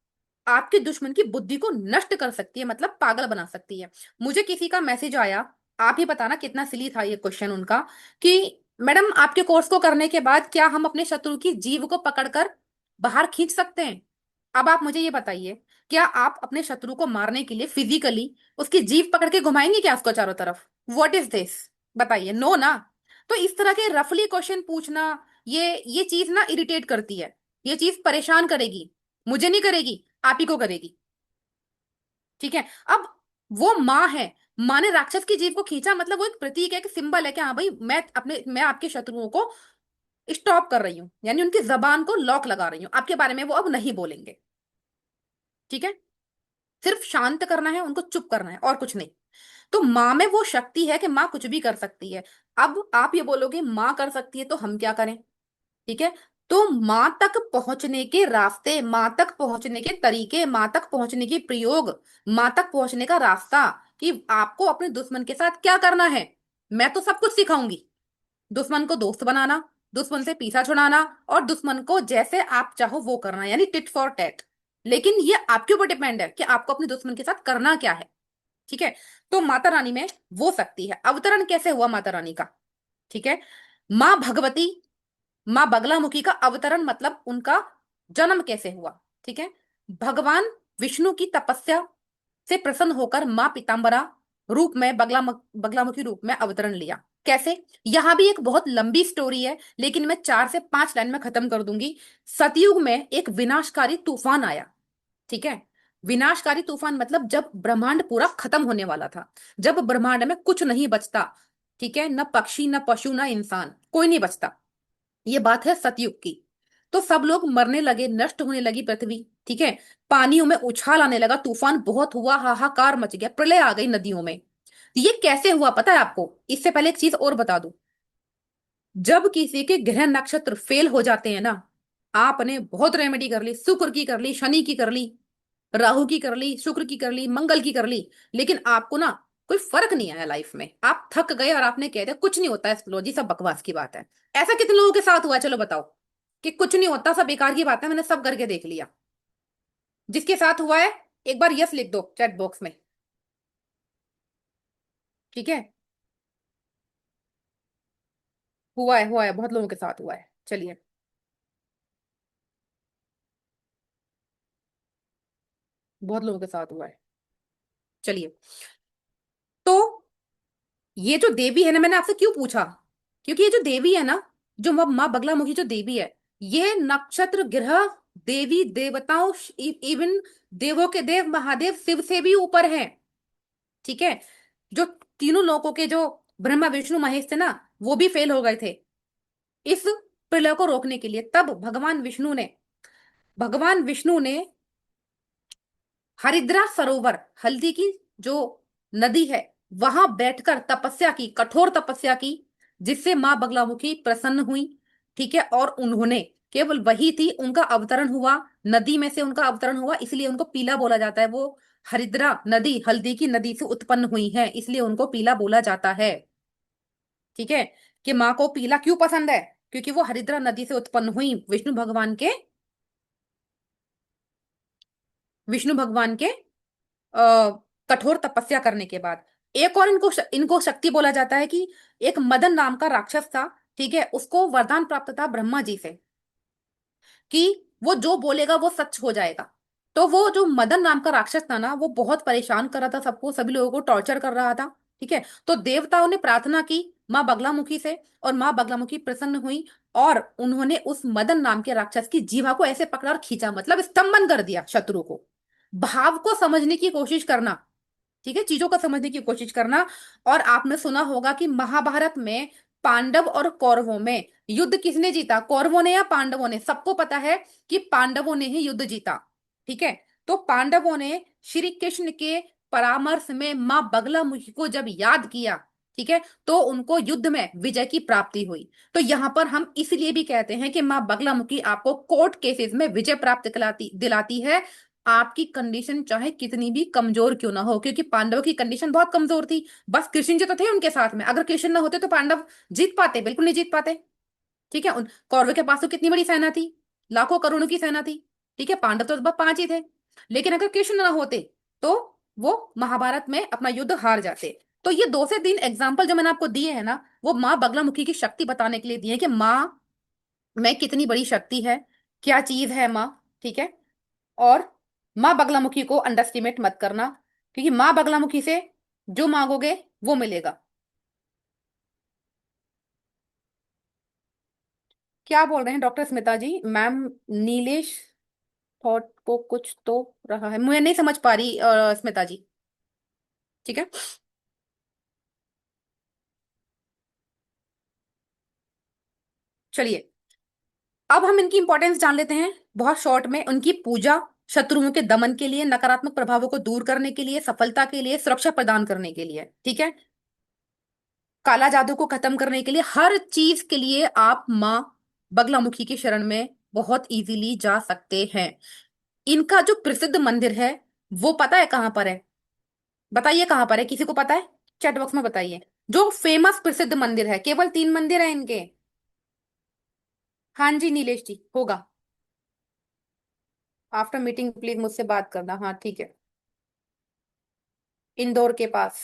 आपके दुश्मन की बुद्धि को नष्ट कर सकती है, मतलब पागल बना सकती है। मुझे किसी का मैसेज आया, आप ही बताना कितना सिली था ये क्वेश्चन उनका, कि मैडम आपके कोर्स को करने के बाद क्या हम अपने शत्रु की जीभ को पकड़कर बाहर खींच सकते हैं? अब आप मुझे ये बताइए, क्या आप अपने शत्रु को मारने के लिए फिजिकली उसकी जीभ पकड़ के घुमाएंगे क्या उसको चारों तरफ? What is this? बताइए, नो ना। तो इस तरह के रफली क्वेश्चन पूछना, ये चीज ना इरिटेट करती है, ये चीज परेशान करेगी। मुझे नहीं करेगी, आप ही को करेगी। ठीक है। अब वो माँ है, माँ ने राक्षस की जीभ को खींचा, मतलब वो एक प्रतीक है, कि सिंबल है कि हाँ भाई मैं आपके शत्रुओं को स्टॉप कर रही हूँ, यानी उनकी जबान को लॉक लगा रही हूँ, आपके बारे में वो अब नहीं बोलेंगे। ठीक है। सिर्फ शांत करना है, उनको चुप करना है, और कुछ नहीं। तो माँ में वो शक्ति है कि माँ कुछ भी कर सकती है। अब आप ये बोलोगे माँ कर सकती है तो हम क्या करें? ठीक है। तो माँ तक पहुंचने के रास्ते, माँ तक पहुंचने के तरीके, माँ तक पहुंचने की प्रयोग, माँ तक पहुंचने का रास्ता, कि आपको अपने दुश्मन के साथ क्या करना है, मैं तो सब कुछ सिखाऊंगी। दुश्मन को दोस्त बनाना, दुश्मन से पीछा छुड़ाना, और दुश्मन को जैसे आप चाहो वो करना, यानी टिट फॉर टैट। लेकिन ये आपके ऊपर डिपेंड है कि आपको अपने दुश्मन के साथ करना क्या है। ठीक है। तो माता रानी में वो शक्ति है। अवतरण कैसे हुआ माता रानी का? ठीक है। माँ भगवती, माँ बगलामुखी का अवतरण मतलब उनका जन्म कैसे हुआ? ठीक है। भगवान विष्णु की तपस्या से प्रसन्न होकर माँ पीताम्बरा रूप में बगलामुखी रूप में अवतरण लिया। कैसे? यहां भी एक बहुत लंबी स्टोरी है, लेकिन मैं 4 से 5 लाइन में खत्म कर दूंगी। सतयुग में एक विनाशकारी तूफान आया। ठीक है। विनाशकारी तूफान मतलब जब ब्रह्मांड पूरा खत्म होने वाला था, जब ब्रह्मांड में कुछ नहीं बचता। ठीक है। न पक्षी, न पशु, न इंसान, कोई नहीं बचता। ये बात है सतयुग की। तो सब लोग मरने लगे, नष्ट होने लगी पृथ्वी। ठीक है। पानियों में उछाल आने लगा, तूफान बहुत हुआ, हाहाकार मच गया, प्रलय आ गई नदियों में। ये कैसे हुआ पता है आपको? इससे पहले एक चीज और बता दूं। जब किसी के ग्रह नक्षत्र फेल हो जाते हैं ना, आपने बहुत रेमेडी कर ली, शुक्र की कर ली, शनि की कर ली, राहु की कर ली, शुक्र की कर ली, मंगल की कर ली, लेकिन आपको ना कोई फर्क नहीं आया लाइफ में। आप थक गए और आपने कह दिया कुछ नहीं होता है, एस्ट्रोलॉजी सब बकवास की बात है। ऐसा कितने लोगों के साथ हुआ है? चलो बताओ, कि कुछ नहीं होता, सब बेकार की बात है, मैंने सब करके देख लिया। जिसके साथ हुआ है एक बार यस लिख दो चैट बॉक्स में। ठीक है। हुआ है, बहुत लोगों के साथ हुआ है। चलिए। बहुत लोगों के साथ हुआ है। चलिए। तो ये जो देवी है ना, मैंने आपसे क्यों पूछा, क्योंकि ये जो देवी है ना, जो माँ बगलामुखी जो देवी है, ये नक्षत्र ग्रह देवी देवताओं, इवन देवों के देव महादेव शिव से भी ऊपर है। ठीक है। जो तीनों लोगों के जो ब्रह्मा विष्णु महेश थे ना, वो भी फेल हो गए थे इस प्रलय को रोकने के लिए। तब भगवान विष्णु ने हरिद्रा सरोवर, हल्दी की जो नदी है, वहां बैठकर तपस्या की, कठोर तपस्या की, जिससे मां बगलामुखी प्रसन्न हुई। ठीक है। और उन्होंने, केवल वही थी, उनका अवतरण हुआ, नदी में से उनका अवतरण हुआ, इसलिए उनको पीला बोला जाता है। वो हरिद्रा नदी, हल्दी की नदी से उत्पन्न हुई है, इसलिए उनको पीला बोला जाता है। ठीक है। कि माँ को पीला क्यों पसंद है, क्योंकि वो हरिद्रा नदी से उत्पन्न हुई, विष्णु भगवान के कठोर तपस्या करने के बाद। एक और इनको इनको शक्ति बोला जाता है कि एक मदन नाम का राक्षस था। ठीक है। उसको वरदान प्राप्त था ब्रह्मा जी से कि वो जो बोलेगा वो सच हो जाएगा। तो वो जो मदन नाम का राक्षस था ना, वो बहुत परेशान कर रहा था सबको, सभी लोगों को टॉर्चर कर रहा था। ठीक है। तो देवताओं ने प्रार्थना की माँ बगलामुखी से, और माँ बगलामुखी प्रसन्न हुई, और उन्होंने उस मदन नाम के राक्षस की जीवा को ऐसे पकड़ा और खींचा, मतलब स्तंभन कर दिया शत्रु को। भाव को समझने की कोशिश करना। ठीक है। चीजों को समझने की कोशिश करना। और आपने सुना होगा कि महाभारत में पांडव और कौरवों में युद्ध किसने जीता, कौरवों ने या पांडवों ने? सबको पता है कि पांडवों ने ही युद्ध जीता। ठीक है। तो पांडवों ने श्री कृष्ण के परामर्श में मां बगलामुखी को जब याद किया, ठीक है, तो उनको युद्ध में विजय की प्राप्ति हुई। तो यहां पर हम इसलिए भी कहते हैं कि मां बगलामुखी आपको कोर्ट केसेस में विजय प्राप्त दिलाती दिलाती है, आपकी कंडीशन चाहे कितनी भी कमजोर क्यों ना हो, क्योंकि पांडवों की कंडीशन बहुत कमजोर थी। बस कृष्ण जी तो थे उनके साथ में, अगर कृष्ण ना होते तो पांडव जीत पाते? बिल्कुल नहीं जीत पाते। ठीक है। उन कौरवों के पास तो कितनी बड़ी सेना थी, लाखों करोड़ों की सेना थी। ठीक है। पांडव तो बस 5 ही थे। लेकिन अगर कृष्ण ना होते तो वो महाभारत में अपना युद्ध हार जाते। तो ये 2 से 3 एग्जाम्पल जो मैंने आपको दिए हैं ना, वो माँ बगलामुखी की शक्ति बताने के लिए दिए हैं कि माँ में कितनी बड़ी शक्ति है, क्या चीज है माँ। ठीक है। और माँ बगलामुखी को अंडरस्टिमेट मत करना, क्योंकि माँ बगलामुखी से जो मांगोगे वो मिलेगा। क्या बोल रहे हैं डॉक्टर स्मिता जी? मैम, नीलेश थॉट को कुछ तो रहा है, मुझे नहीं समझ पा रही स्मिता जी। ठीक है। चलिए, अब हम इनकी इंपॉर्टेंस जान लेते हैं बहुत शॉर्ट में। उनकी पूजा शत्रुओं के दमन के लिए, नकारात्मक प्रभावों को दूर करने के लिए, सफलता के लिए, सुरक्षा प्रदान करने के लिए। ठीक है। काला जादू को खत्म करने के लिए, हर चीज के लिए आप माँ बगलामुखी की शरण में बहुत इजीली जा सकते हैं। इनका जो प्रसिद्ध मंदिर है, वो पता है कहाँ पर है? बताइए कहाँ पर है, किसी को पता है? चैट बॉक्स में बताइए। जो फेमस प्रसिद्ध मंदिर है, केवल 3 मंदिर है इनके। हाँ जी नीलेश जी, होगा। आफ्टर मीटिंग प्लीज मुझसे बात करना। हाँ ठीक है। इंदौर के पास,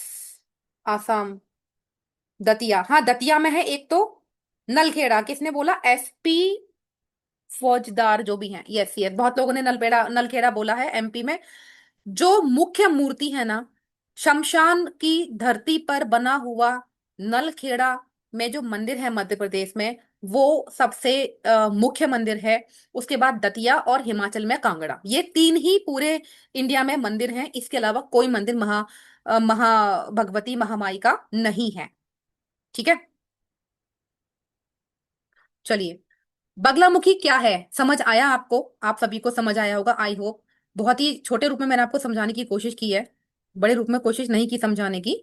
आसाम। दतिया, हाँ दतिया में है एक तो। नलखेड़ा, किसने बोला? एसपी फौजदार जो भी हैं, यस यस, बहुत लोगों ने नलखेड़ा नलखेड़ा बोला है एमपी में। जो मुख्य मूर्ति है ना, शमशान की धरती पर बना हुआ नलखेड़ा में जो मंदिर है मध्य प्रदेश में, वो सबसे मुख्य मंदिर है। उसके बाद दतिया, और हिमाचल में कांगड़ा। ये 3 ही पूरे इंडिया में मंदिर हैं, इसके अलावा कोई मंदिर महा भगवती महामाई का नहीं है। ठीक है। चलिए, बगलामुखी क्या है समझ आया आपको? आप सभी को समझ आया होगा, आई होप। बहुत ही छोटे रूप में मैंने आपको समझाने की कोशिश की है, बड़े रूप में कोशिश नहीं की समझाने की,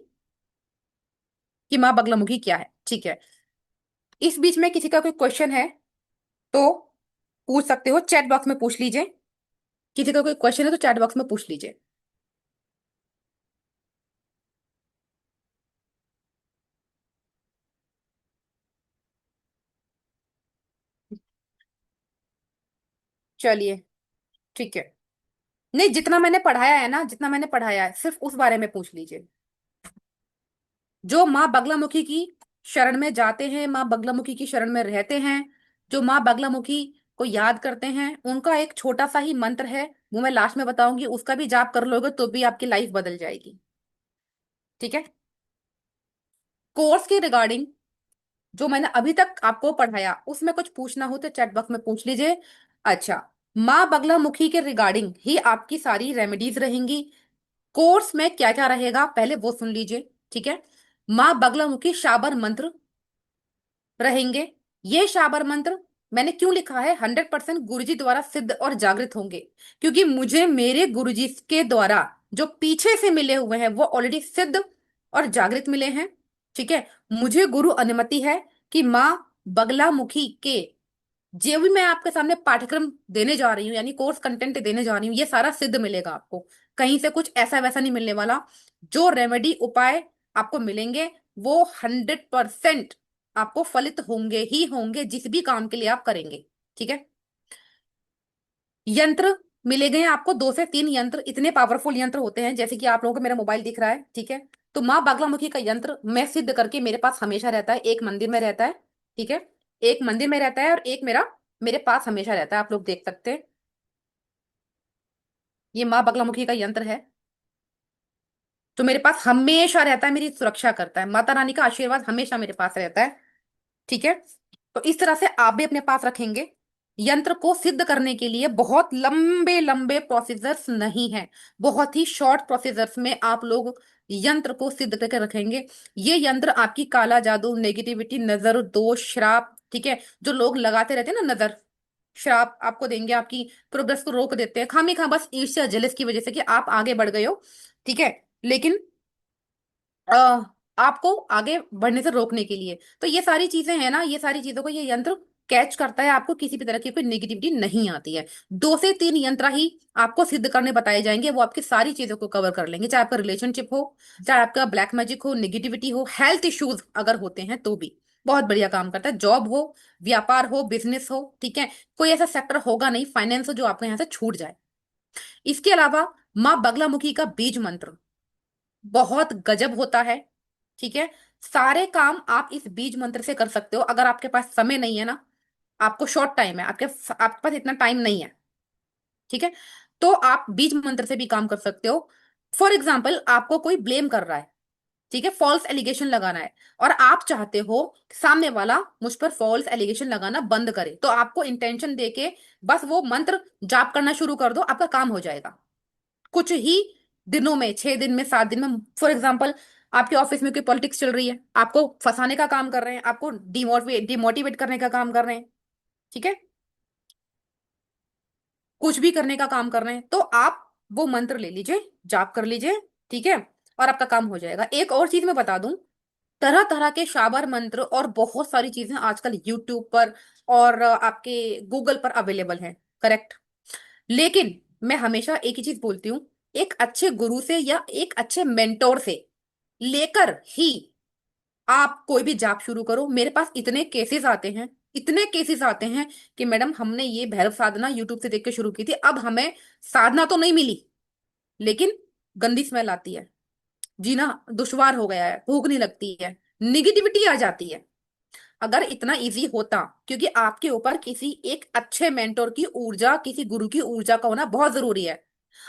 कि माँ बगलामुखी क्या है। ठीक है। इस बीच में किसी का कोई क्वेश्चन है तो पूछ सकते हो, चैट बॉक्स में पूछ लीजिए। किसी का कोई क्वेश्चन है तो चैट बॉक्स में पूछ लीजिए। चलिए, ठीक है। नहीं, जितना मैंने पढ़ाया है ना, जितना मैंने पढ़ाया है, सिर्फ उस बारे में पूछ लीजिए। जो माँ बगलामुखी की शरण में जाते हैं, माँ बगलामुखी की शरण में रहते हैं, जो माँ बगलामुखी को याद करते हैं, उनका एक छोटा सा ही मंत्र है, वो मैं लास्ट में बताऊंगी, उसका भी जाप कर लोगे तो भी आपकी लाइफ बदल जाएगी। ठीक है। कोर्स के रिगार्डिंग जो मैंने अभी तक आपको पढ़ाया उसमें कुछ पूछना हो तो चैट बॉक्स में पूछ लीजिए। अच्छा, माँ बगलामुखी के रिगार्डिंग ही आपकी सारी रेमेडीज रहेंगी। कोर्स में क्या क्या रहेगा पहले वो सुन लीजिए। ठीक है। माँ बगलामुखी शाबर मंत्र रहेंगे। ये शाबर मंत्र मैंने क्यों लिखा है 100% गुरुजी द्वारा सिद्ध और जागृत होंगे, क्योंकि मुझे मेरे गुरुजी के द्वारा जो पीछे से मिले हुए हैं वो ऑलरेडी सिद्ध और जागृत मिले हैं। ठीक है। मुझे गुरु अनुमति है कि माँ बगलामुखी के जो भी मैं आपके सामने पाठ्यक्रम देने जा रही हूँ, यानी कोर्स कंटेंट देने जा रही हूँ, ये सारा सिद्ध मिलेगा आपको। कहीं से कुछ ऐसा वैसा नहीं मिलने वाला। जो रेमेडी उपाय आपको मिलेंगे वो 100% आपको फलित होंगे ही होंगे, जिस भी काम के लिए आप करेंगे। ठीक है। यंत्र मिलेंगे आपको, 2 से 3 यंत्र, इतने पावरफुल यंत्र होते हैं, जैसे कि आप लोगों को मेरा मोबाइल दिख रहा है। ठीक है। तो माँ बागलामुखी का यंत्र मैं सिद्ध करके मेरे पास हमेशा रहता है, एक मंदिर में रहता है। ठीक है। एक मंदिर में रहता है और एक मेरा मेरे पास हमेशा रहता है, आप लोग देख सकते हैं। ये माँ बगलामुखी का यंत्र है जो मेरे पास हमेशा रहता है, मेरी सुरक्षा करता है, माता रानी का आशीर्वाद हमेशा मेरे पास रहता है। ठीक है। तो इस तरह से आप भी अपने पास रखेंगे। यंत्र को सिद्ध करने के लिए बहुत लंबे लंबे प्रोसीजर्स नहीं है, बहुत ही शॉर्ट प्रोसीजर्स में आप लोग यंत्र को सिद्ध करके रखेंगे। ये यंत्र आपकी काला जादू, नेगेटिविटी, नजर दोष, श्राप, ठीक है, जो लोग लगाते रहते हैं ना नजर, श्राप आपको देंगे, आपकी प्रोग्रेस को रोक देते हैं खामी खा, बस ईर्ष्या जेलस की वजह से कि आप आगे बढ़ गए हो। ठीक है। लेकिन अ, आपको आगे बढ़ने से रोकने के लिए, तो ये सारी चीजें हैं ना, ये सारी चीजों को ये यंत्र कैच करता है, आपको किसी भी तरह की कोई नेगेटिविटी नहीं आती है। 2 से 3 यंत्र ही आपको सिद्ध करने बताए जाएंगे, वो आपकी सारी चीजों को कवर कर लेंगे, चाहे आपका रिलेशनशिप हो, चाहे आपका ब्लैक मैजिक हो, नेगेटिविटी हो, हेल्थ इश्यूज अगर होते हैं तो भी बहुत बढ़िया काम करता है। जॉब हो, व्यापार हो, बिजनेस हो, ठीक है, कोई ऐसा सेक्टर होगा नहीं, फाइनेंस हो जो आपके यहाँ से छूट जाए। इसके अलावा माँ बगलामुखी का बीज मंत्र बहुत गजब होता है। ठीक है। सारे काम आप इस बीज मंत्र से कर सकते हो, अगर आपके पास समय नहीं है ना, आपको शॉर्ट टाइम है, आपके पास इतना टाइम नहीं है। ठीक है। तो आप बीज मंत्र से भी काम कर सकते हो। फॉर एग्जाम्पल आपको कोई ब्लेम कर रहा है, ठीक है, फॉल्स एलिगेशन लगाना है, और आप चाहते हो कि सामने वाला मुझ पर फॉल्स एलिगेशन लगाना बंद करे, तो आपको इंटेंशन देके बस वो मंत्र जाप करना शुरू कर दो, आपका काम हो जाएगा कुछ ही दिनों में, 6 दिन में, 7 दिन में। फॉर एग्जाम्पल आपके ऑफिस में कोई पॉलिटिक्स चल रही है, आपको फंसाने का काम कर रहे हैं, आपको डिमोटिवेट करने का काम कर रहे हैं, ठीक है, कुछ भी करने का काम कर रहे हैं, तो आप वो मंत्र ले लीजिए, जाप कर लीजिए। ठीक है। और आपका काम हो जाएगा। एक और चीज मैं बता दूं, तरह तरह के शाबर मंत्र और बहुत सारी चीजें आजकल यूट्यूब पर और आपके गूगल पर अवेलेबल हैं, करेक्ट। लेकिन मैं हमेशा एक ही चीज बोलती हूँ, एक अच्छे गुरु से या एक अच्छे मेंटोर से लेकर ही आप कोई भी जाप शुरू करो। मेरे पास इतने केसेस आते हैं, इतने केसेस आते हैं कि मैडम हमने ये भैरव साधना यूट्यूब से देख के शुरू की थी, अब हमें साधना तो नहीं मिली, लेकिन गंदी स्मेल आती है, जीना दुश्वार हो गया है, भूख नहीं लगती है, निगेटिविटी आ जाती है। अगर इतना इजी होता, क्योंकि आपके ऊपर किसी एक अच्छे मेंटोर की ऊर्जा, किसी गुरु की ऊर्जा का होना बहुत जरूरी है।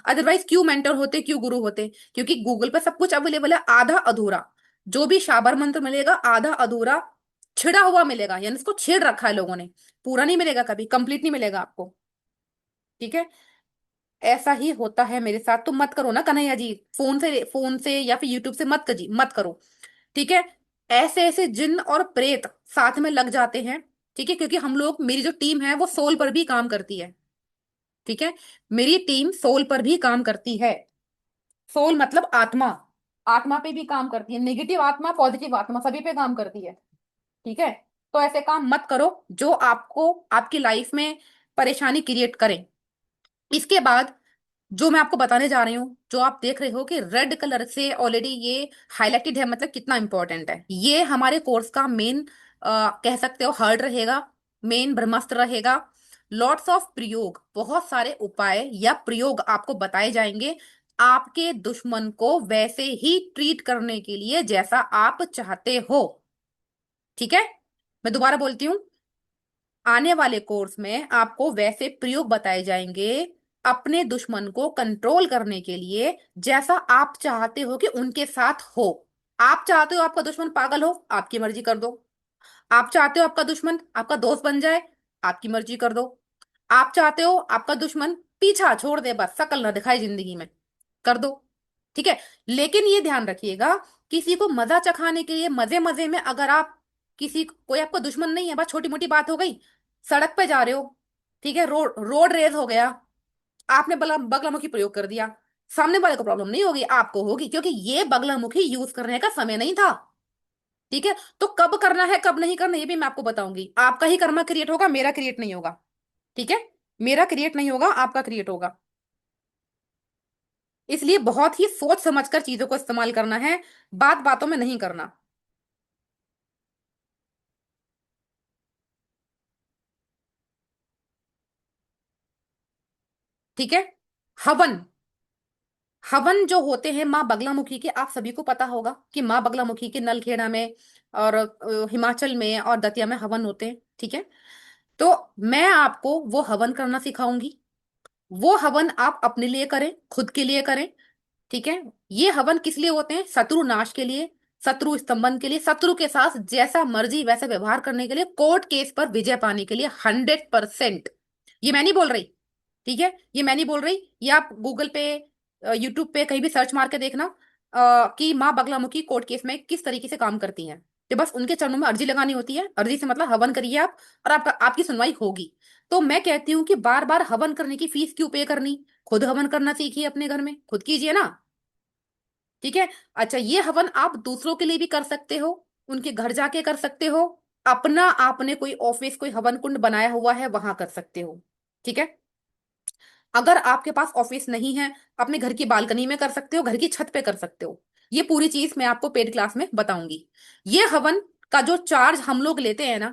अदरवाइज क्यों मेंटोर होते, क्यों गुरु होते? क्योंकि गूगल पे सब कुछ अवेलेबल है, आधा अधूरा जो भी शाबर मंत्र मिलेगा, आधा अधूरा छिड़ा हुआ मिलेगा, यानी इसको छेड़ रखा है लोगों ने, पूरा नहीं मिलेगा, कभी कंप्लीट नहीं मिलेगा आपको। ठीक है। ऐसा ही होता है मेरे साथ, तो मत करो ना कन्हैया जी, फोन से या फिर यूट्यूब से मत करो। ठीक है। ऐसे ऐसे जिन और प्रेत साथ में लग जाते हैं। ठीक है। क्योंकि हम लोग, मेरी जो टीम है वो सोल पर भी काम करती है। ठीक है। मेरी टीम सोल पर भी काम करती है। सोल मतलब आत्मा, आत्मा पे भी काम करती है, नेगेटिव आत्मा, पॉजिटिव आत्मा, सभी पे काम करती है। ठीक है। तो ऐसे काम मत करो जो आपको आपकी लाइफ में परेशानी क्रिएट करें। इसके बाद जो मैं आपको बताने जा रही हूँ, जो आप देख रहे हो कि रेड कलर से ऑलरेडी ये हाईलाइटेड है, मतलब कितना इंपॉर्टेंट है, ये हमारे कोर्स का मेन कह सकते हो हर्ड रहेगा, मेन ब्रह्मास्त्र रहेगा। लॉट्स ऑफ प्रयोग, बहुत सारे उपाय या प्रयोग आपको बताए जाएंगे, आपके दुश्मन को वैसे ही ट्रीट करने के लिए जैसा आप चाहते हो। ठीक है, मैं दोबारा बोलती हूँ। आने वाले कोर्स में आपको वैसे प्रयोग बताए जाएंगे अपने दुश्मन को कंट्रोल करने के लिए, जैसा आप चाहते हो कि उनके साथ हो। आप चाहते हो आपका दुश्मन पागल हो, आपकी मर्जी कर दो। आप चाहते हो आपका दुश्मन आपका दोस्त बन जाए, आपकी मर्जी कर दो। आप चाहते हो आपका दुश्मन पीछा छोड़ दे, बस शकल ना दिखाए जिंदगी में, कर दो। ठीक है, लेकिन ये ध्यान रखिएगा, किसी को मजा चखाने के लिए मजे मजे में अगर आप किसी कोई आपका दुश्मन नहीं है, बस छोटी मोटी बात हो गई, सड़क पे जा रहे हो, ठीक है, रोड रेस हो गया, आपने बगलामुखी प्रयोग कर दिया, सामने वाले को प्रॉब्लम नहीं होगी, आपको होगी, क्योंकि ये बगलामुखी यूज करने का समय नहीं था। ठीक है, तो कब करना है कब नहीं करना ये भी मैं आपको बताऊंगी। आपका ही कर्मा क्रिएट होगा, मेरा क्रिएट नहीं होगा। ठीक है, मेरा क्रिएट नहीं होगा, आपका क्रिएट होगा। इसलिए बहुत ही सोच समझकर चीजों को इस्तेमाल करना है, बात बातों में नहीं करना। ठीक है, हवन। हवन जो होते हैं माँ बगलामुखी के, आप सभी को पता होगा कि माँ बगलामुखी के नलखेड़ा में और हिमाचल में और दतिया में हवन होते हैं। ठीक है, तो मैं आपको वो हवन करना सिखाऊंगी। वो हवन आप अपने लिए करें, खुद के लिए करें। ठीक है, ये हवन किस लिए होते हैं? शत्रु नाश के लिए, शत्रु स्तंभन के लिए, शत्रु के साथ जैसा मर्जी वैसा व्यवहार करने के लिए, कोर्ट केस पर विजय पाने के लिए, 100%। ये मैं नहीं बोल रही। ठीक है, ये मैं नहीं बोल रही, ये आप गूगल पे यूट्यूब पे कहीं भी सर्च मार के देखना कि माँ बगलामुखी कोर्ट केस में किस तरीके से काम करती हैं। तो बस उनके चरणों में अर्जी लगानी होती है, अर्जी से मतलब हवन करिए आप, और आपका आपकी सुनवाई होगी। तो मैं कहती हूँ कि बार बार हवन करने की फीस क्यों पे करनी, खुद हवन करना सीखिए, अपने घर में खुद कीजिए ना। ठीक है, अच्छा, ये हवन आप दूसरों के लिए भी कर सकते हो, उनके घर जाके कर सकते हो, अपना आपने कोई ऑफिस कोई हवन कुंड बनाया हुआ है वहां कर सकते हो। ठीक है, अगर आपके पास ऑफिस नहीं है, अपने घर की बालकनी में कर सकते हो, घर की छत पे कर सकते हो। ये पूरी चीज मैं आपको पेड क्लास में बताऊंगी। ये हवन का जो चार्ज हम लोग लेते हैं ना,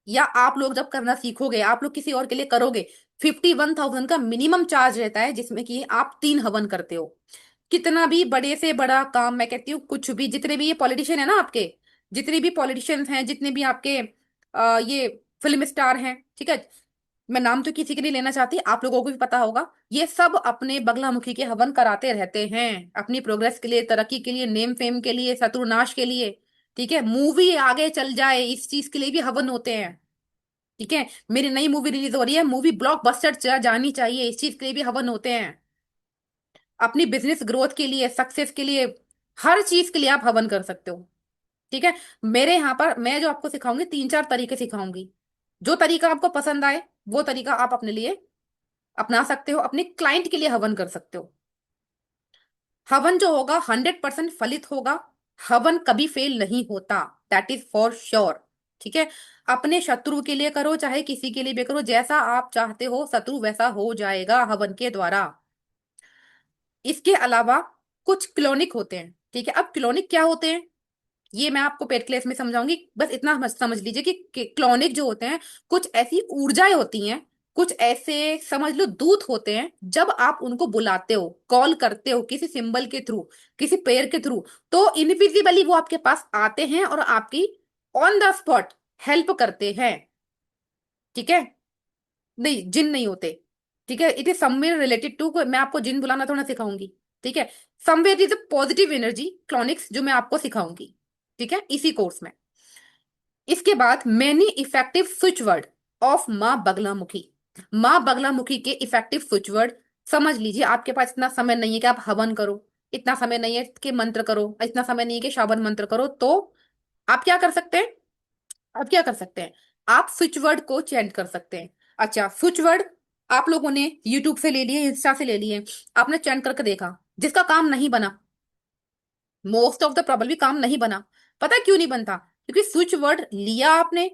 या आप लोग जब करना सीखोगे, आप लोग किसी और के लिए करोगे, 51,000 का मिनिमम चार्ज रहता है, जिसमें कि आप 3 हवन करते हो। कितना भी बड़े से बड़ा काम, मैं कहती हूँ कुछ भी, जितने भी ये पॉलिटिशियन है ना आपके, जितने भी पॉलिटिशियंस हैं, जितने भी आपके ये फिल्म स्टार हैं, ठीक है, मैं नाम तो किसी के नहीं लेना चाहती, आप लोगों को भी पता होगा, ये सब अपने बगलामुखी के हवन कराते रहते हैं, अपनी प्रोग्रेस के लिए, तरक्की के लिए, नेम फेम के लिए, शत्रुनाश के लिए। ठीक है, मूवी आगे चल जाए इस चीज के लिए भी हवन होते हैं। ठीक है, मेरी नई मूवी रिलीज हो रही है, मूवी ब्लॉकबस्टर जानी चाहिए, इस चीज के लिए भी हवन होते हैं। अपनी बिजनेस ग्रोथ के लिए, सक्सेस के लिए, हर चीज के लिए आप हवन कर सकते हो। ठीक है, मेरे यहाँ पर मैं जो आपको सिखाऊंगी 3 4 तरीके सिखाऊंगी। जो तरीका आपको पसंद आए वो तरीका आप अपने लिए अपना सकते हो, अपने क्लाइंट के लिए हवन कर सकते हो। हवन जो होगा 100% फलित होगा। हवन कभी फेल नहीं होता, दैट इज फॉर श्योर। ठीक है, अपने शत्रु के लिए करो चाहे किसी के लिए भी करो, जैसा आप चाहते हो शत्रु वैसा हो जाएगा हवन के द्वारा। इसके अलावा कुछ क्लोनिक होते हैं। ठीक है, अब क्लोनिक क्या होते हैं ये मैं आपको पेड क्लास में समझाऊंगी, बस इतना समझ लीजिए कि क्लोनिक जो होते हैं, कुछ ऐसी ऊर्जाएं होती हैं, कुछ ऐसे समझ लो दूत होते हैं, जब आप उनको बुलाते हो, कॉल करते हो किसी सिंबल के थ्रू, किसी पेयर के थ्रू, तो इनविजिबली वो आपके पास आते हैं और आपकी ऑन द स्पॉट हेल्प करते हैं। ठीक है, नहीं जिन नहीं होते। ठीक है, it is somewhere related to, मैं आपको जिन बुलाना थोड़ा सिखाऊंगी। ठीक है, somewhere is a positive energy clonics जो मैं आपको सिखाऊंगी। ठीक है, इसी कोर्स में। इसके बाद many effective switch word of माँ बगलामुखी। माँ बगलामुखी के इफेक्टिव स्विच वर्ड समझ लीजिए। आपके पास इतना समय नहीं है कि आप हवन करो, इतना समय नहीं है कि मंत्र करो, इतना समय नहीं है कि शाबन मंत्र करो, तो आप क्या कर सकते हैं? आप क्या कर सकते हैं? आप स्विच वर्ड को चेंज कर सकते हैं। अच्छा, स्विच वर्ड आप लोगों ने यूट्यूब से ले लिए, इंस्टा से ले लिए, आपने चेंज करके देखा, जिसका काम नहीं बना, मोस्ट ऑफ द प्रॉब्लम भी काम नहीं बना। पता है क्यों नहीं बनता? क्योंकि स्विच वर्ड लिया आपने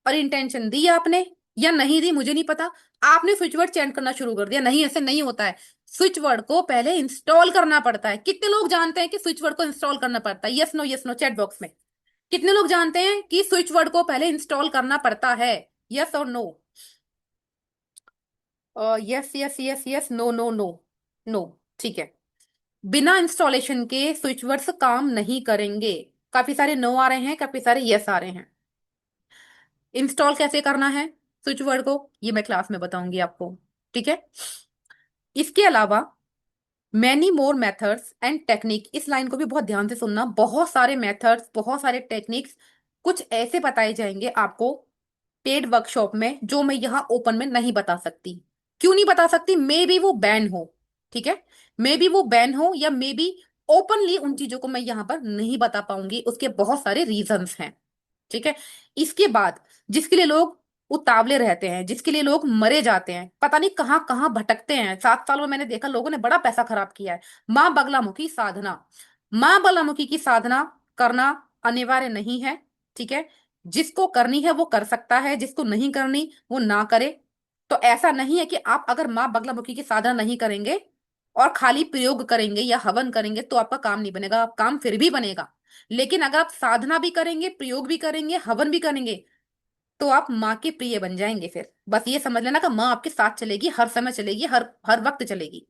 और इंटेंशन दी आपने, या नहीं दी मुझे नहीं पता, आपने स्विच वर्ड चेंज करना शुरू कर दिया। नहीं, ऐसे नहीं होता है। स्विच वर्ड को पहले इंस्टॉल करना पड़ता है। कितने लोग जानते हैं कि स्विच वर्ड को इंस्टॉल करना पड़ता है? यस नो चैट बॉक्स में कितने लोग जानते हैं कि स्विच वर्ड को पहले इंस्टॉल करना पड़ता है? यस और no? Yes yes yes yes, no no no no. ठीक है, बिना इंस्टॉलेशन के स्विच वर्ड्स काम नहीं करेंगे। काफी सारे नो आ रहे हैं, काफी सारे यस आ रहे हैं। इंस्टॉल कैसे करना है स्विच वर्ड को, ये मैं क्लास में बताऊंगी आपको। ठीक है। इसके अलावा many more methods and technique, इस लाइन को भी बहुत ध्यान से सुनना, बहुत सारे मेथड्स, बहुत सारे टेक्निक्स, कुछ ऐसे बताए जाएंगे आपको पेड वर्कशॉप में जो मैं यहाँ ओपन में नहीं बता सकती। क्यों नहीं बता सकती? मे बी वो बैन हो। ठीक है। मे बी वो बैन हो, या मे बी ओपनली उन चीजों को मैं यहाँ पर नहीं बता पाऊंगी, उसके बहुत सारे रीजंस हैं। ठीक है। इसके बाद जिसके लिए लोग उतावले रहते हैं, जिसके लिए लोग मरे जाते हैं, पता नहीं कहाँ कहाँ भटकते हैं, 7 साल में मैंने देखा लोगों ने बड़ा पैसा खराब किया है। माँ बगलामुखी साधना, माँ बगलामुखी की साधना करना अनिवार्य नहीं है। ठीक है। जिसको करनी है वो कर सकता है, जिसको नहीं करनी वो ना करे। तो ऐसा नहीं है कि आप अगर माँ बगलामुखी की साधना नहीं करेंगे और खाली प्रयोग करेंगे या हवन करेंगे तो आपका काम नहीं बनेगा, काम फिर भी बनेगा। लेकिन अगर आप साधना भी करेंगे, प्रयोग भी करेंगे, हवन भी करेंगे, तो आप माँ के प्रिय बन जाएंगे। फिर बस ये समझ लेना कि माँ आपके साथ चलेगी, हर समय चलेगी, हर हर वक्त चलेगी।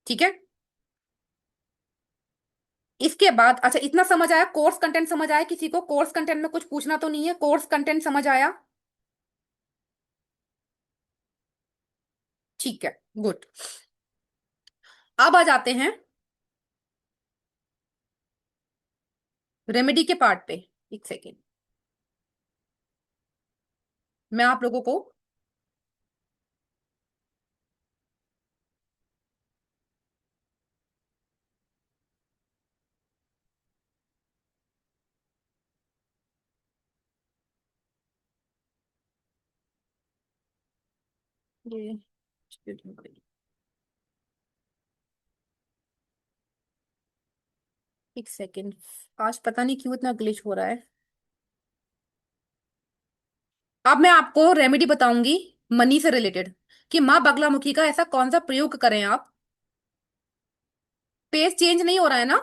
ठीक है। इसके बाद अच्छा, इतना समझ आया? कोर्स कंटेंट समझ आया? किसी को कोर्स कंटेंट में कुछ पूछना तो नहीं है? कोर्स कंटेंट समझ आया? ठीक है, गुड। अब आ जाते हैं रेमेडी के पार्ट पे। एक सेकेंड, मैं आप लोगों को ये, एक सेकेंड, आज पता नहीं क्यों इतना ग्लिच हो रहा है। अब मैं आपको रेमेडी बताऊंगी मनी से रिलेटेड, कि माँ बगलामुखी का ऐसा कौन सा प्रयोग करें आप। पेज चेंज नहीं हो रहा है ना?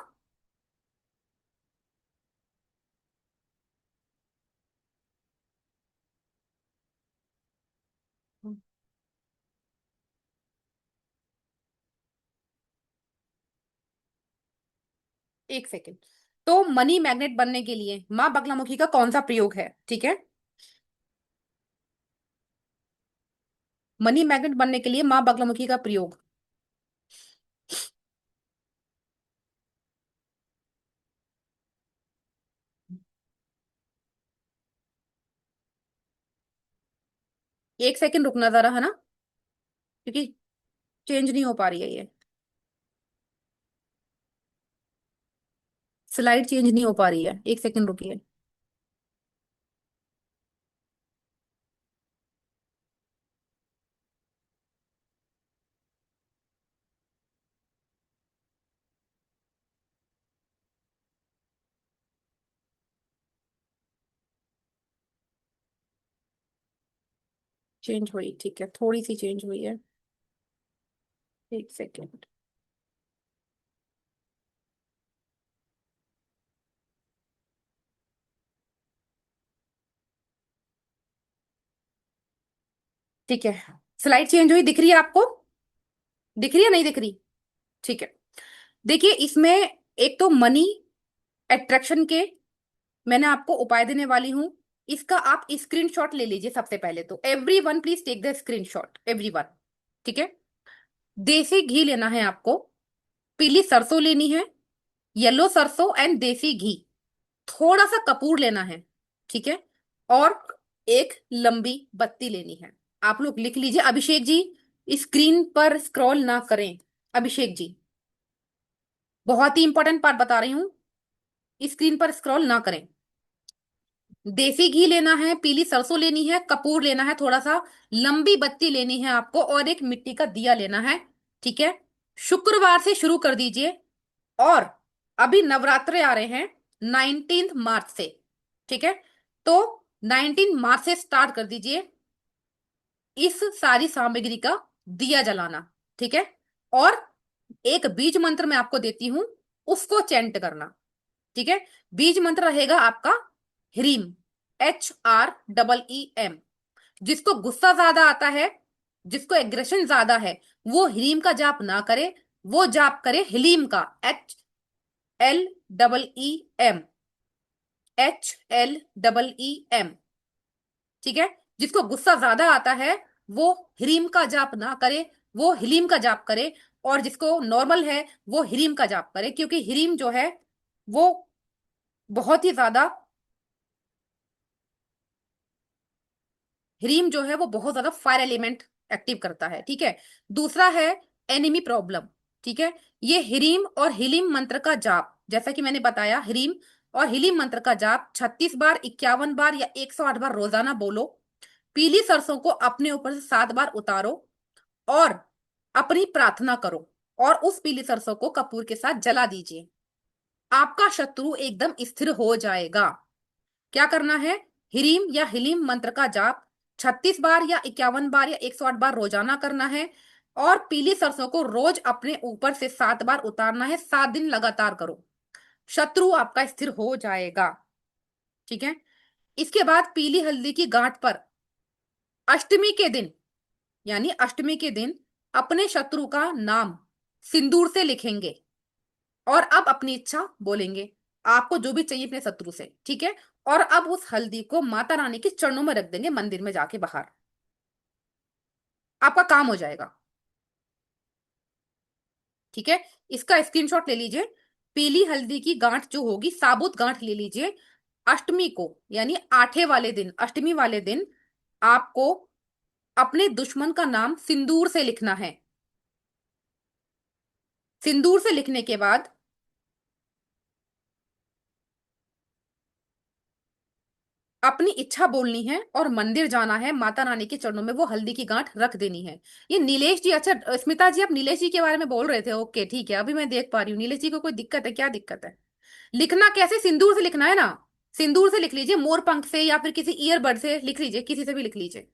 एक सेकेंड। तो मनी मैग्नेट बनने के लिए माँ बगलामुखी का कौन सा प्रयोग है? ठीक है। मनी मैग्नेट बनने के लिए माँ बगलामुखी का प्रयोग, एक सेकेंड रुकना जरा, है ना, क्योंकि चेंज नहीं हो पा रही है ये स्लाइड, चेंज नहीं हो पा रही है, एक सेकेंड रुकिए। चेंज हुई, ठीक है, थोड़ी सी चेंज हुई है। एक सेकेंड। ठीक है, स्लाइड चेंज हुई, दिख रही है आपको? दिख रही है, नहीं दिख रही? ठीक है। देखिए इसमें एक तो मनी अट्रैक्शन के मैंने आपको उपाय देने वाली हूं। इसका आप स्क्रीनशॉट ले लीजिए। सबसे पहले तो everyone please take the screenshot, everyone. ठीक है। देसी घी लेना है आपको, पीली सरसों लेनी है, येलो सरसों एंड देसी घी, थोड़ा सा कपूर लेना है। ठीक है। और एक लंबी बत्ती लेनी है। आप लोग लिख लीजिए। अभिषेक जी, स्क्रीन पर स्क्रॉल ना करें। अभिषेक जी, बहुत ही इंपॉर्टेंट पार्ट बता रही हूँ, स्क्रीन पर स्क्रॉल ना करें। देसी घी लेना है, पीली सरसों लेनी है, कपूर लेना है थोड़ा सा, लंबी बत्ती लेनी है आपको, और एक मिट्टी का दिया लेना है। ठीक है। शुक्रवार से शुरू कर दीजिए। और अभी नवरात्रे आ रहे हैं 19 मार्च से। ठीक है। तो 19 मार्च से स्टार्ट कर दीजिए इस सारी सामग्री का दिया जलाना। ठीक है। और एक बीज मंत्र मैं आपको देती हूं, उसको चैंट करना। ठीक है। बीज मंत्र रहेगा आपका ह्रीम, HREEM। जिसको गुस्सा ज्यादा आता है, जिसको एग्रेशन ज्यादा है, वो ह्रीम का जाप ना करे, वो जाप करे हलीम का, HLEEM, HLEEM। ठीक है। जिसको गुस्सा ज्यादा आता है वो ह्रीम का जाप ना करे, वो हलीम का जाप करे। और जिसको नॉर्मल है वो ह्रीम का जाप करे, क्योंकि ह्रीम जो है वो बहुत ही ज्यादा, ह्रीम जो है वो बहुत ज्यादा फायर एलिमेंट एक्टिव करता है। ठीक है। दूसरा है एनिमी प्रॉब्लम। ठीक है। ये ह्रीम और हिलीम मंत्र का जाप, जैसा कि मैंने बताया, ह्रीम और हिलीम मंत्र का जाप 36 बार, 51 बार या 108 बार रोजाना बोलो। पीली सरसों को अपने ऊपर से 7 बार उतारो और अपनी प्रार्थना करो, और उस पीली सरसों को कपूर के साथ जला दीजिए। आपका शत्रु एकदम स्थिर हो जाएगा। क्या करना है? हिरीम या हिलीम मंत्र का जाप 36 बार या 51 बार या 108 बार रोजाना करना है, और पीली सरसों को रोज अपने ऊपर से 7 बार उतारना है। 7 दिन लगातार करो, शत्रु आपका स्थिर हो जाएगा। ठीक है। इसके बाद पीली हल्दी की गांठ पर अष्टमी के दिन, यानी अष्टमी के दिन, अपने शत्रु का नाम सिंदूर से लिखेंगे और अब अपनी इच्छा बोलेंगे, आपको जो भी चाहिए अपने शत्रु से। ठीक है। और अब उस हल्दी को माता रानी के चरणों में रख देंगे, मंदिर में जाके बाहर। आपका काम हो जाएगा। ठीक है। इसका स्क्रीनशॉट ले लीजिए। पीली हल्दी की गांठ जो होगी, साबुत गांठ ले लीजिए। अष्टमी को, यानी आठे वाले दिन, अष्टमी वाले दिन आपको अपने दुश्मन का नाम सिंदूर से लिखना है। सिंदूर से लिखने के बाद अपनी इच्छा बोलनी है और मंदिर जाना है, माता रानी के चरणों में वो हल्दी की गांठ रख देनी है। ये नीलेश जी, अच्छा स्मिता जी, आप नीलेश जी के बारे में बोल रहे थे। ओके ठीक है, अभी मैं देख पा रही हूँ। नीलेश जी को कोई दिक्कत है? क्या दिक्कत है? लिखना कैसे? सिंदूर से लिखना है ना। सिंदूर से लिख लीजिए, मोर पंख से या फिर किसी ईयरबड से लिख लीजिए, किसी से भी लिख लीजिए।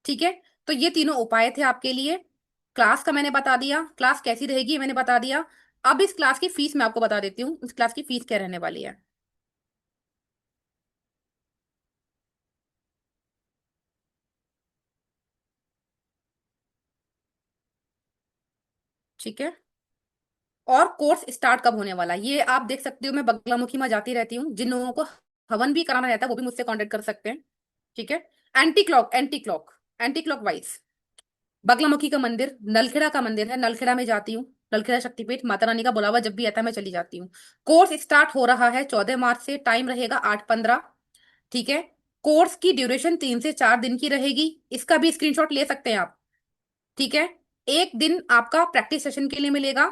ठीक है। तो ये तीनों उपाय थे आपके लिए। क्लास का मैंने बता दिया, क्लास कैसी रहेगी ये मैंने बता दिया। अब इस क्लास की फीस मैं आपको बता देती हूँ, इस क्लास की फीस क्या रहने वाली है। ठीक है। और कोर्स स्टार्ट कब होने वाला है ये आप देख सकते हो। मैं बगलामुखी में जाती रहती हूँ, जिन लोगों को हवन भी कराना रहता है वो भी मुझसे कांटेक्ट कर सकते हैं। ठीक है। Anti clock, anti clock, anti clock wise Baglamukhi का मंदिर, नलखेड़ा का मंदिर है, नलखेड़ा में जाती हूँ। नलखेड़ा शक्तिपीठ, माता रानी का बुलावा जब भी आता है मैं चली जाती हूँ। कोर्स स्टार्ट हो रहा है 14 मार्च से, टाइम रहेगा 8:15। ठीक है। कोर्स की ड्यूरेशन 3 से 4 दिन की रहेगी, इसका भी स्क्रीनशॉट ले सकते हैं आप। ठीक है। एक दिन आपका प्रैक्टिस सेशन के लिए मिलेगा,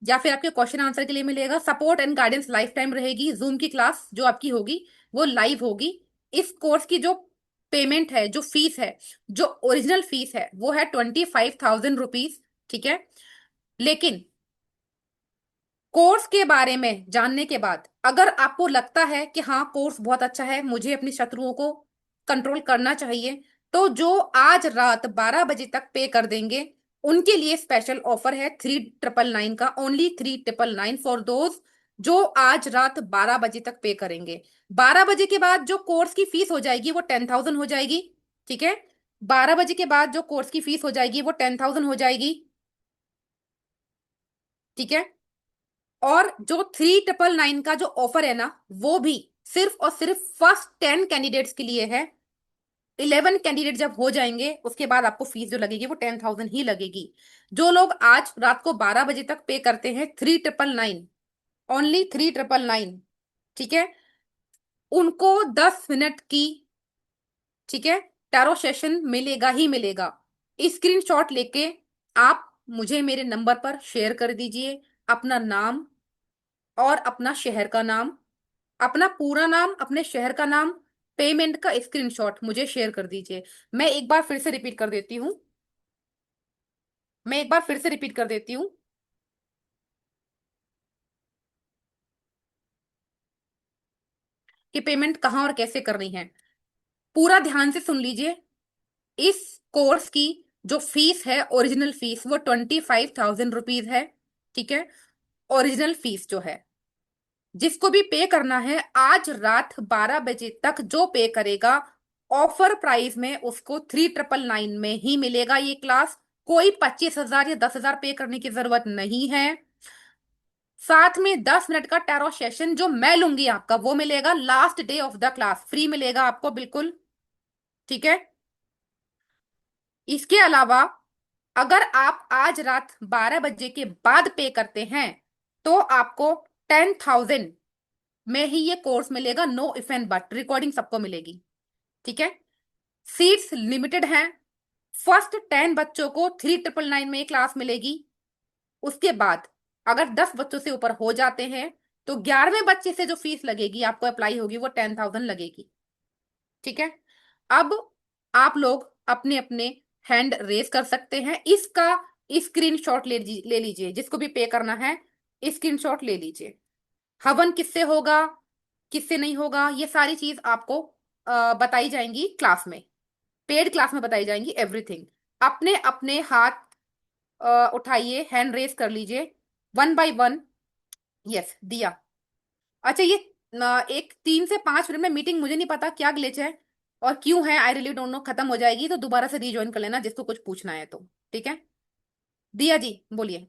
या फिर आपके क्वेश्चन आंसर के लिए मिलेगा। Support and guidance life time रहेगी। जूम की क्लास जो आपकी होगी वो लाइव होगी। इस कोर्स की जो पेमेंट है, जो फीस है, जो ओरिजिनल फीस है वो है 25,000 रुपीज। ठीक है। लेकिन कोर्स के बारे में जानने के बाद अगर आपको लगता है कि हाँ कोर्स बहुत अच्छा है, मुझे अपने शत्रुओं को कंट्रोल करना चाहिए, तो जो आज रात 12 बजे तक पे कर देंगे उनके लिए स्पेशल ऑफर है 3,999 का। ओनली 3,999 फॉर दोज जो आज रात 12 बजे तक पे करेंगे। 12 बजे के बाद जो कोर्स की फीस हो जाएगी वो 10,000 हो जाएगी। ठीक है। 12 बजे के बाद जो कोर्स की फीस हो जाएगी वो 10,000 हो जाएगी। ठीक है। और जो 3,999 का जो ऑफर है ना, वो भी सिर्फ और सिर्फ फर्स्ट 10 कैंडिडेट्स के लिए है। 11 कैंडिडेट जब हो जाएंगे उसके बाद आपको फीस जो लगेगी वो 10,000 ही लगेगी। जो लोग आज रात को 12 बजे तक पे करते हैं 3,999, ओनली 3,999, ठीक है, उनको 10 मिनट की, ठीक है, टैरो सेशन मिलेगा ही मिलेगा। स्क्रीनशॉट लेके आप मुझे मेरे नंबर पर शेयर कर दीजिए अपना नाम और अपना शहर का नाम, अपना पूरा नाम, अपने शहर का नाम, पेमेंट का स्क्रीनशॉट मुझे शेयर कर दीजिए। मैं एक बार फिर से रिपीट कर देती हूँ, मैं एक बार फिर से रिपीट कर देती हूँ कि पेमेंट कहाँ और कैसे करनी है। पूरा ध्यान से सुन लीजिए। इस कोर्स की जो फीस है, ओरिजिनल फीस, वो 25,000 रुपीज है। ठीक है, ओरिजिनल फीस जो है, जिसको भी पे करना है आज रात 12 बजे तक जो पे करेगा, ऑफर प्राइस में उसको 3,999 में ही मिलेगा ये क्लास। कोई 25,000 या 10,000 पे करने की जरूरत नहीं है। साथ में 10 मिनट का टैरो सेशन जो मैं लूंगी आपका, वो मिलेगा last day of the class, free मिलेगा आपको बिल्कुल। ठीक है, इसके अलावा अगर आप आज रात 12 बजे के बाद पे करते हैं तो आपको 10,000 में ही ये कोर्स मिलेगा, know if and but, recording सबको मिलेगी। ठीक है, सीट्स लिमिटेड हैं। फर्स्ट 10 बच्चों को 3,999 में ये क्लास मिलेगी। उसके बाद अगर 10 बच्चों से ऊपर हो जाते हैं तो 11वें बच्चे से जो फीस लगेगी आपको अप्लाई होगी, वो 10,000 लगेगी। ठीक है, अब आप लोग अपने अपने हैंड रेस कर सकते हैं। इसका स्क्रीनशॉट ले लीजिए, जिसको भी पे करना है स्क्रीनशॉट ले लीजिए। हवन किससे होगा, किससे नहीं होगा, ये सारी चीज आपको बताई जाएंगी क्लास में, पेड क्लास में बताई जाएंगी एवरीथिंग। अपने अपने हाथ उठाइए, हैंड रेस कर लीजिए, वन बाय वन। यस, दिया। अच्छा, ये एक 3 से 5 मिनट में मीटिंग, मुझे नहीं पता क्या ग्लिच है और क्यों है, आई रियली डोंट नो, खत्म हो जाएगी तो दोबारा से रीज्वाइन कर लेना जिसको कुछ पूछना है तो। ठीक है, दिया जी बोलिए।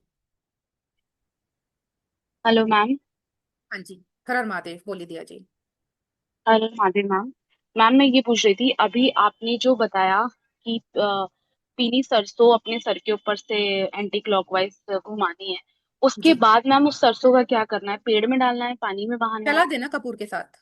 Hello ma'am. हाँ जी, हर हर महादेव, बोलिए Diya ji. Hello Mahadev ma'am. Ma'am मैं ये पूछ रही थी, अभी आपने जो बताया कि पीली सरसों अपने सर के ऊपर से एंटी क्लॉकवाइज घुमानी है, उसके जी, बाद मैम उस सरसों का क्या करना है? पेड़ में डालना है, पानी में बहाना है? चला देना कपूर के साथ।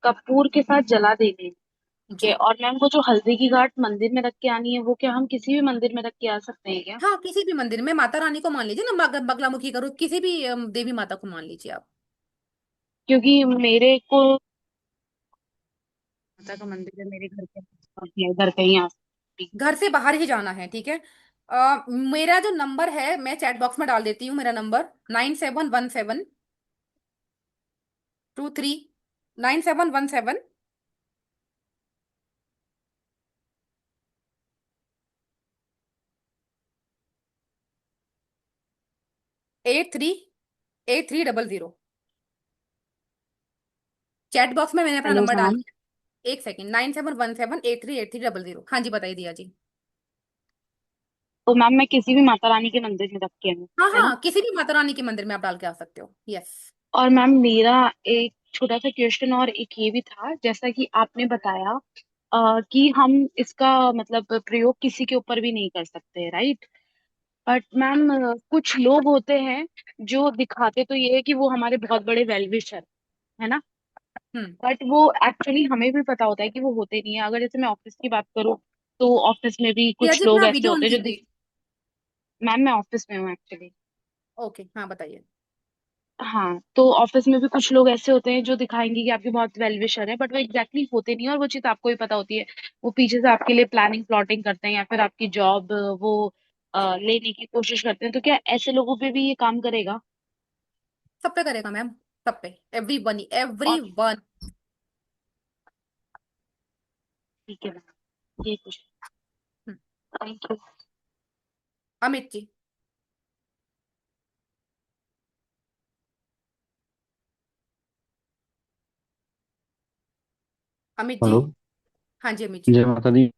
कपूर के साथ जला देनी है? ठीक है। जी, और मैम वो जो हल्दी की घाट मंदिर में रख के आनी है, वो क्या हम किसी भी मंदिर में रख के आ सकते हैं क्या? हाँ, किसी भी मंदिर में, माता रानी को मान लीजिए ना, बगलामुखी करो, किसी भी देवी माता को मान लीजिए आप। क्योंकि मेरे को माता का मंदिर है मेरे घर के पास, या इधर कहीं आ सकती हूँ। घर से बाहर ही जाना है। ठीक है, मेरा जो नंबर है मैं चैट बॉक्स में डाल देती हूँ, मेरा नंबर 9717838300। चैट बॉक्स में मैंने अपना हेलो नंबर डाल मैम। दिया। एक सेकेंड, 9717838300। हाँ जी, बताइए दिया जी। तो मैम मैं किसी भी माता रानी के मंदिर में रख के आऊँ, हाँ है ना? हाँ, किसी भी माता रानी के मंदिर में आप डाल के आ सकते हो। यस। और मैम मेरा एक छोटा सा क्वेश्चन और एक ये भी था, जैसा कि आपने बताया कि हम इसका मतलब प्रयोग किसी के ऊपर भी नहीं कर सकते, राइट? बट मैम कुछ लोग होते हैं जो दिखाते तो ये है कि वो हमारे बहुत बड़े वेल विशर है ना, हम्म। बट वो एक्चुअली हमें भी पता होता है कि वो होते नहीं है। अगर जैसे मैं ऑफिस की बात करूँ, तो ऑफिस में भी दिया कुछ जी, लोग अपना ऐसे वीडियो ऑन होते हैं जो कीजिए। मैम मैं ऑफिस में हूँ एक्चुअली। ओके, हाँ बताइए। हाँ, तो ऑफिस में भी कुछ लोग ऐसे होते हैं जो दिखाएंगे कि आपके बहुत वेल विशर है, बट वो एग्जैक्टली होते नहीं है, और वो चीज आपको ही पता होती है। वो पीछे से आपके लिए प्लानिंग प्लॉटिंग करते हैं, या फिर आपकी जॉब वो लेने की कोशिश करते हैं। तो क्या ऐसे लोगों पे भी ये काम करेगा? सब पे करेगा मैम, सब पे, और एवरी वन। ठीक है मैम, ये कुछ। Thank you. Amit ji. Amit ji. Hello. हाँ जी अमित जी। जय माता दी।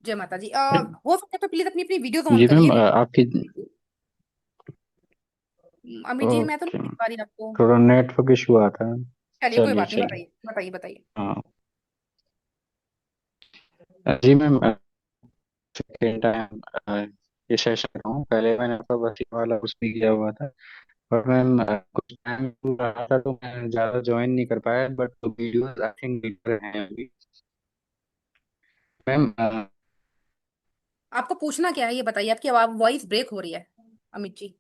जय माता जी। हो सके तो प्लीज अपनी अपनी वीडियोस ऑन जी करिए, मैम, मैं आपकी अमित जी मैं तो नहीं ओके, देख पा रही आपको। थोड़ा नेटवर्क इशू आता है। चलिए कोई चलिए बात नहीं, चलिए। बताइए बताइए बताइए। हाँ जी मैम, सेकेंड टाइम ये सेशन कर रहा हूँ। पहले मैंने आपका बस वाला उस भी किया हुआ था, पर मैम कुछ टाइम रहा था तो मैं ज़्यादा ज्वाइन नहीं कर पाया, बट वीडियोस आई थिंक दिख रहे हैं अभी। मैम आपको पूछना क्या है ये बताइए, आपकी आवाज वॉइस ब्रेक हो रही है अमित जी।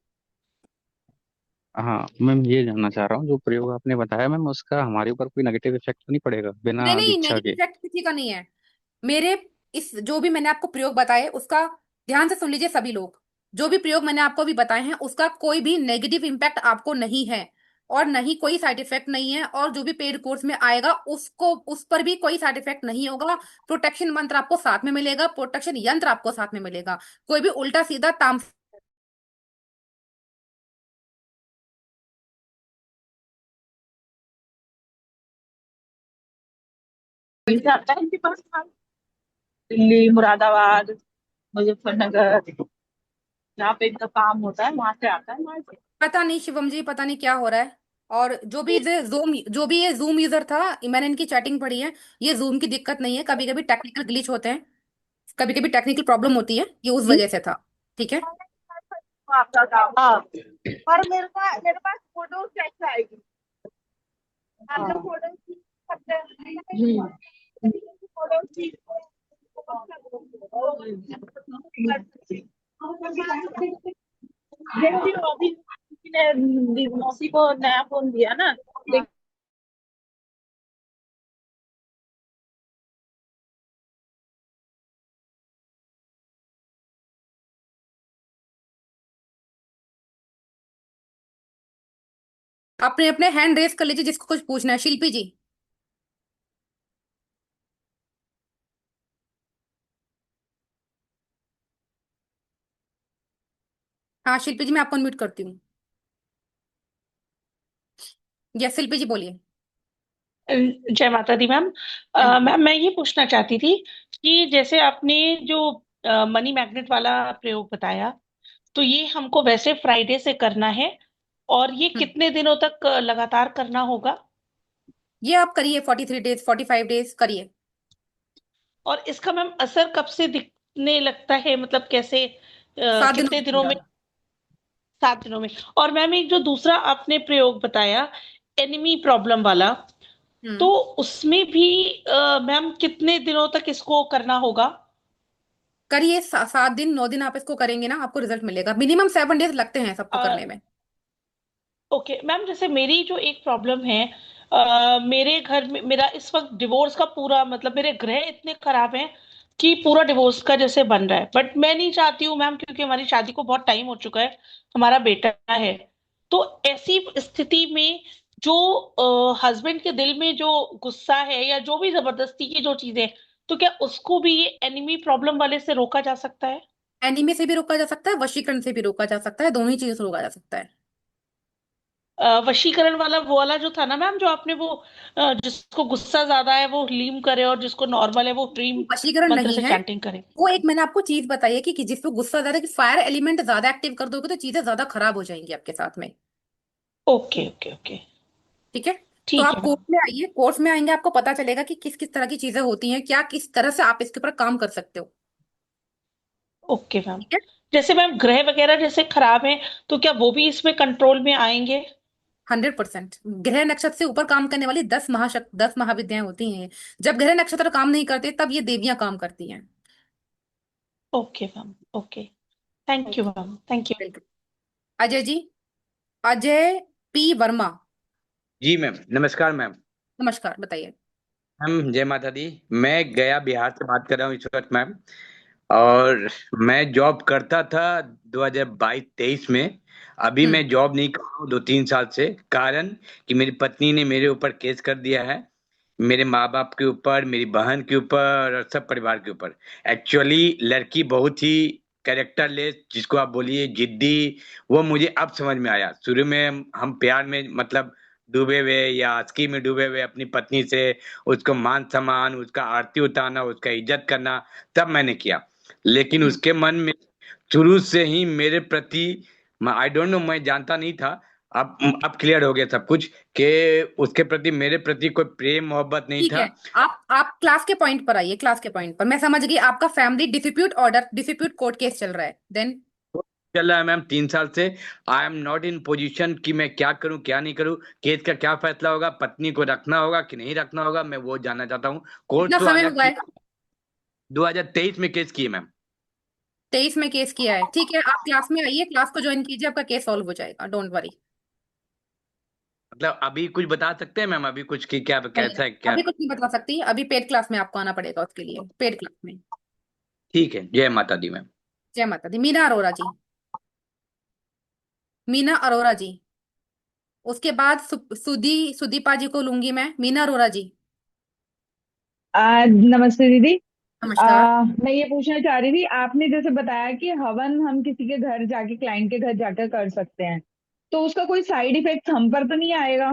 हाँ मैम, ये जानना चाह रहा हूँ, जो प्रयोग आपने बताया मैम, उसका हमारे ऊपर कोई नेगेटिव इफेक्ट तो नहीं पड़ेगा नहीं बिना नहीं, दीक्षा नेगेटिव के? इफेक्ट किसी का नहीं है। मेरे इस जो भी मैंने आपको प्रयोग बताए उसका ध्यान से सुन लीजिए सभी लोग। जो भी प्रयोग मैंने आपको भी बताए हैं उसका कोई भी नेगेटिव इम्पैक्ट आपको नहीं है। और नहीं कोई साइड इफेक्ट नहीं है, और जो भी पेड कोर्स में आएगा उसको उस पर भी कोई साइड इफेक्ट नहीं होगा। प्रोटेक्शन मंत्र आपको साथ में मिलेगा, प्रोटेक्शन यंत्र आपको साथ में मिलेगा। कोई भी उल्टा सीधा ताम जाता है इनके पास माल? दिल्ली, मुरादाबाद, मुजफ्फरनगर, जहाँ पे इनका काम होता है वहां से आता है माल। पता नहीं शिवम जी, पता नहीं क्या हो रहा है। और जो भी ये जूम यूजर था, मैंने इनकी चैटिंग पढ़ी है। ये जूम की दिक्कत नहीं है, कभी कभी टेक्निकल ग्लिच होते हैं, कभी कभी टेक्निकल प्रॉब्लम होती है, ये उस वजह से था। ठीक है। आपका काम, हाँ। पर मेरे पास फोटो कैसे आएगी? आप लोग फोटो खींच सकते हैं। फोटो खींच देखिए, अभी किसी ने मौसी को नया फोन दिया ना, लेकिन अपने अपने हैंड रेस कर लीजिए जिसको कुछ पूछना है। शिल्पी जी। हाँ शिल्पी जी, मैं आपको अनम्यूट करती हूँ। यस शिल्पी जी बोलिए। जय माता दी मैम। हाँ जी। मैम मैं ये पूछना चाहती थी कि जैसे आपने जो मनी मैग्नेट वाला प्रयोग बताया, तो ये हमको वैसे फ्राइडे से करना है, और ये हम्म। कितने दिनों तक लगातार करना होगा? ये आप करिए, 43 डेज 45 डेज करिए। और इसका मैम असर कब से दिखने लगता है, मतलब कैसे, 7 दिनों कितने के दिनों में? अंदर। 7 दिनों में। और मैम एक जो दूसरा आपने प्रयोग बताया, एनिमी प्रॉब्लम वाला, तो हम्म। उसमें भी मैम कितने दिनों तक इसको करना होगा? करिए 7 दिन 9 दिन आप इसको करेंगे ना, आपको रिजल्ट मिलेगा। मिनिमम 7 डेज लगते हैं सबको अ, करने में। ओके मैम, जैसे मेरी जो एक प्रॉब्लम है, मेरे घर में मेरा इस वक्त डिवोर्स का पूरा, मतलब मेरे ग्रह इतने खराब हैं कि पूरा डिवोर्स का जैसे बन रहा है, बट मैं नहीं चाहती हूँ मैम, क्योंकि हमारी शादी को बहुत टाइम हो चुका है, हमारा बेटा है। तो ऐसी स्थिति में जो हस्बैंड के दिल में जो गुस्सा है या जो भी जबरदस्ती की जो चीजें, तो क्या उसको भी ये एनिमी प्रॉब्लम वाले से रोका जा सकता है? एनीमे से भी रोका जा सकता है, वशीकरण से भी रोका जा सकता है, दोनों ही चीजों से रोका जा सकता है। वशीकरण वाला वो वाला जो था ना मैम, जो आपने वो, जिसको गुस्सा ज्यादा है वो लीम करे, और जिसको नॉर्मल है वो ड्रीम वशीकरण मंत्र नहीं से है। चैंटिंग करे। वो एक मैंने आपको चीज बताई है कि जिस पे गुस्सा ज्यादा, कि फायर एलिमेंट ज्यादा एक्टिव कर दोगे तो चीजें ज्यादा खराब हो जाएंगी आपके साथ में। Okay okay okay. ठीक है। तो ठीक आप है कोर्स मैम। में आइए, कोर्स में आएंगे आपको पता चलेगा कि किस किस तरह की चीजें होती हैं, क्या किस तरह से आप इसके ऊपर काम कर सकते हो। Okay ma'am. ठीक है। जैसे मैम ग्रह वगैरह जैसे खराब हैं, तो क्या वो भी इसमें कंट्रोल में आएंगे? 100%। ग्रह नक्षत्र से ऊपर काम करने वाली 10 महाविद्याएं होती हैं। जब ग्रह नक्षत्र काम नहीं करते तब ये देवियां काम करती हैं। Okay ma'am, okay. Thank you okay. Ma'am, thank you. बिल्कुल। अजय जी। अजय पी वर्मा। जी मैम, नमस्कार मैम। नमस्कार, बताइए। मैम जय माता दी। मैं गया बिहार से बात कर रहा हूँ इस वक्त मैम। और मैं जॉब करता था 2022-23 में। अभी हम्म। मैं जॉब नहीं कर रहा हूँ 2-3 साल से। कारण कि मेरी पत्नी ने मेरे ऊपर केस कर दिया है, मेरे माँ बाप के ऊपर, मेरी बहन के ऊपर और सब परिवार के ऊपर। एक्चुअली लड़की बहुत ही कैरेक्टरलेस, जिसको आप बोलिए जिद्दी। वो मुझे अब समझ में आया। शुरू में हम प्यार में मतलब डूबे हुए या आस्की में डूबे हुए अपनी पत्नी से उसको मान सम्मान, उसका आरती उतारना, उसका इज्जत करना, तब मैंने किया। लेकिन हम्म। उसके मन में शुरू से ही मेरे प्रति, आई डोंट नो, मैं जानता नहीं था। अब क्लियर हो गया सब कुछ कि उसके प्रति, मेरे प्रति कोई प्रेम मोहब्बत नहीं ठीक था। है। आप क्लास के पॉइंट पर आइए, क्लास के पॉइंट पर। मैं समझ गई, आपका family dispute order, dispute court case चल रहा है। देन। चल रहा है मैम 3 साल से। I am not in position कि मैं क्या करूं क्या नहीं करूं। केस का क्या फैसला होगा, पत्नी को रखना होगा कि नहीं रखना होगा, मैं वो जानना चाहता हूँ। कोर्ट कितना तो समय अलग हुआ की। है? 2023 में केस किए मैम। 23 में केस किया है, ठीक है। आप क्लास में आइए, क्लास को ज्वाइन कीजिए, आपका केस सॉल्व हो जाएगा, डोंट वरी। मतलब अभी कुछ बता सकते हैं मैम, अभी कुछ कि क्या नहीं, कैसा है क्या? अभी कुछ नहीं बता सकती, अभी पेड क्लास में आपको आना पड़ेगा, उसके लिए पेड क्लास में। ठीक है, जय माता दी मैम। जय माता दी। मीना अरोरा जी। मीना अरोरा जी। उसके बाद सुदीपा जी को लूंगी मैं, मीना अरोरा जी। नमस्ते दीदी। नमस्कार। मैं ये पूछना चाह रही थी, आपने जैसे बताया कि हवन हम किसी के घर जाके, क्लाइंट के घर जाकर कर सकते हैं, तो उसका कोई साइड इफेक्ट हम पर तो नहीं आएगा?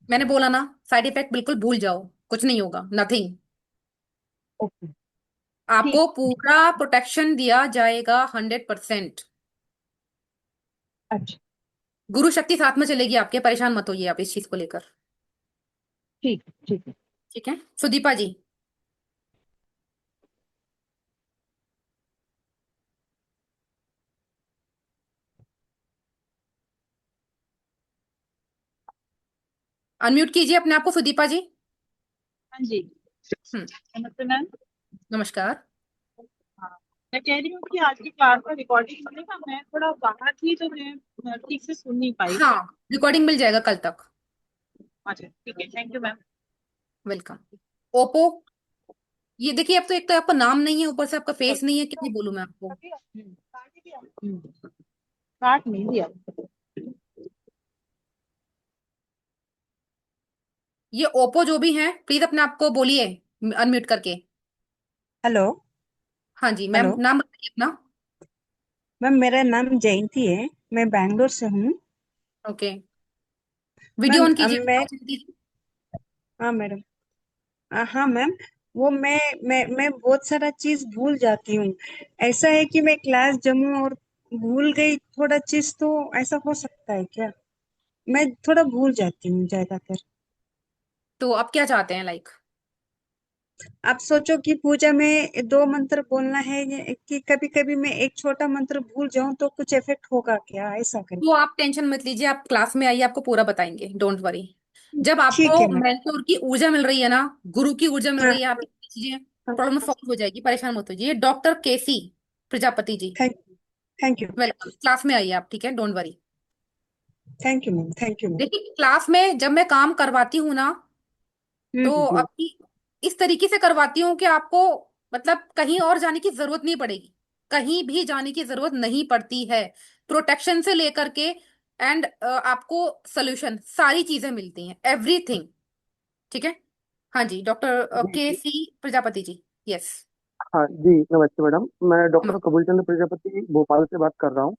मैंने बोला ना, साइड इफेक्ट बिल्कुल भूल जाओ, कुछ नहीं होगा, नथिंग। ओके। ठीक। आपको पूरा प्रोटेक्शन दिया जाएगा 100%। अच्छा। गुरु शक्ति साथ में चलेगी आपके, परेशान मत होइए आप इस चीज को लेकर। ठीक ठीक है। ठीक है सुदीपा जी। अनम्यूट कीजिए अपने आप को सुदीपा जी। हाँ जी। हम्म। नमस्ते मैम। नमस्कार। हाँ, मैं कह रही हूँ कि आज की क्लास का रिकॉर्डिंग मिलेगा। मैं थोड़ा बाहर थी तो मैं ठीक से सुन नहीं पाई। हाँ, रिकॉर्डिंग मिल जाएगा कल तक। अच्छा ठीक है, thank you ma'am. Welcome. Oppo, ये देखिए, अब तो एक तो आपका नाम नहीं है, ऊपर से आपका फेस नहीं है, क्या ही बोलूं मैं आपको। काट नहीं दिया। ये ओप्पो जो भी है, प्लीज अपने आप को बोलिए अनम्यूट करके। हेलो। हाँ जी मैम, हेलो नाम बताइए अपना। मैम, मेरा नाम जयंती है, मैं बैंगलोर से हूँ। ओके, वीडियो मैम ऑन कीजिए मैं, अपना। हाँ मैडम, हाँ मैम, वो मैं बहुत सारा चीज भूल जाती हूँ। ऐसा है कि मैं क्लास जमूँ और भूल गई थोड़ा चीज, तो ऐसा हो सकता है क्या? मैं थोड़ा भूल जाती हूँ ज्यादातर। तो आप क्या चाहते हैं, लाइक? आप सोचो कि पूजा में दो मंत्र बोलना है, कि कभी कभी मैं एक छोटा मंत्र भूल जाऊं तो कुछ इफेक्ट होगा क्या, ऐसा वो करके। आप टेंशन मत लीजिए, आप क्लास में आइए, आपको पूरा बताएंगे, डोंट वरी। जब ठीक आपको है मैम। मेंटोर की ऊर्जा मिल रही है ना, गुरु की ऊर्जा मिल हाँ रही है, आपकी चीजें, हाँ। प्रॉब्लम सॉल्व हो जाएगी, परेशान मत होइए। Doctor K C Prajapati ji, thank thank you. Welcome. Class में आइए आप, ठीक है, don't worry. Thank you ma'am, thank you ma'am. देखिए, क्लास में जब मैं काम करवाती हूँ ना, तो हम्म। अभी इस तरीके से करवाती हूँ कि आपको मतलब कहीं और जाने की जरूरत नहीं पड़ेगी, कहीं भी जाने की जरूरत नहीं पड़ती है। प्रोटेक्शन से लेकर के एंड आपको सोल्यूशन, सारी चीजें मिलती हैं, एवरीथिंग। ठीक है। हाँ जी, डॉक्टर जी के जी। सी प्रजापति जी। यस। हाँ जी, नमस्ते मैडम। मैं डॉक्टर कबूल चंद्र प्रजापति भोपाल से बात कर रहा हूँ।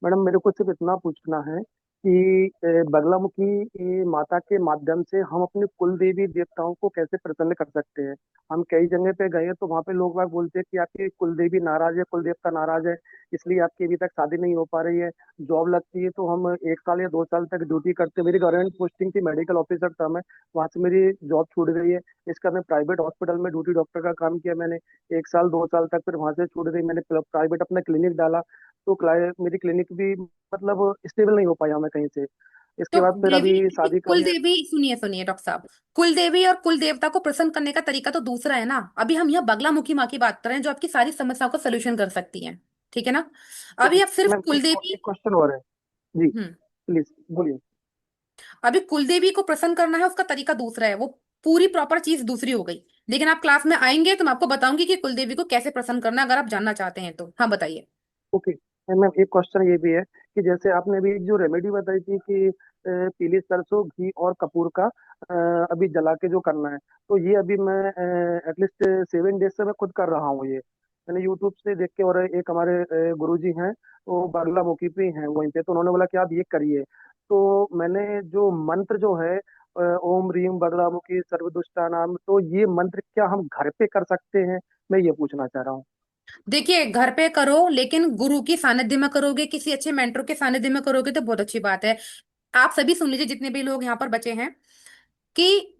मैडम, मेरे को सिर्फ इतना पूछना है कि बगलामुखी माता के माध्यम से हम अपने कुल देवी देवताओं को कैसे प्रसन्न कर सकते हैं। हम कई जगह पे गए तो वहाँ पे लोग बाग बोलते हैं कि आपकी कुल देवी नाराज है, कुल देवता नाराज है, इसलिए आपकी अभी तक शादी नहीं हो पा रही है। जॉब लगती है तो हम 1 साल या 2 साल तक ड्यूटी करते, मेरी गवर्नमेंट पोस्टिंग थी, मेडिकल ऑफिसर था मैं, वहाँ से मेरी जॉब छूट गई है। इसका मैं प्राइवेट हॉस्पिटल में ड्यूटी डॉक्टर का काम किया मैंने 1 साल 2 साल तक, फिर वहां से छूट गई, मैंने प्राइवेट अपना क्लिनिक डाला। तो मेरी क्लिनिक भी मतलब स्टेबल नहीं हो पाया मैं कहीं से। तो इसके बाद फिर देवी, अभी शादी कुल करी है। देवी, सुनिए सुनिए डॉक्टर साहब, कुल देवी और कुल देवता को प्रसन्न करने का तरीका तो दूसरा है ना। अभी हम यहाँ बगलामुखी माँ की बात कर रहे हैं, जो आपकी सारी समस्याओं का सोल्यूशन कर सकती है। ठीक है ना। ओके अभी आप सिर्फ मैम, कुल एक देवी। एक क्वेश्चन और है। जी, हम्म। प्लीज बोलिए। अभी कुल देवी को प्रसन्न करना है, उसका तरीका दूसरा है, वो पूरी प्रॉपर चीज दूसरी हो गई। लेकिन आप क्लास में आएंगे तो मैं आपको बताऊंगी कि कुल देवी को कैसे प्रसन्न करना है, अगर आप जानना चाहते हैं तो। हाँ बताइए। ओके मैम, एक क्वेश्चन ये भी है कि जैसे आपने अभी एक जो रेमेडी बताई थी कि पीली सरसों घी और कपूर का अभी जला के जो करना है, तो ये अभी मैं एटलीस्ट 7 डेज से मैं खुद कर रहा हूँ ये। मैंने यूट्यूब से देख के, और एक हमारे गुरुजी हैं, वो बागलामुखी पे हैं वहीं पे, तो उन्होंने बोला कि आप ये करिए। तो मैंने जो मंत्र जो है ओम रीम बगलामुखी सर्वदुष्टा नाम, तो ये मंत्र क्या हम घर पे कर सकते हैं? मैं ये पूछना चाह रहा हूँ। देखिए, घर पे करो, लेकिन गुरु की सानिध्य में करोगे, किसी अच्छे मेंटर के सानिध्य में करोगे तो बहुत अच्छी बात है। आप सभी सुन लीजिए, जितने भी लोग यहाँ पर बचे हैं, कि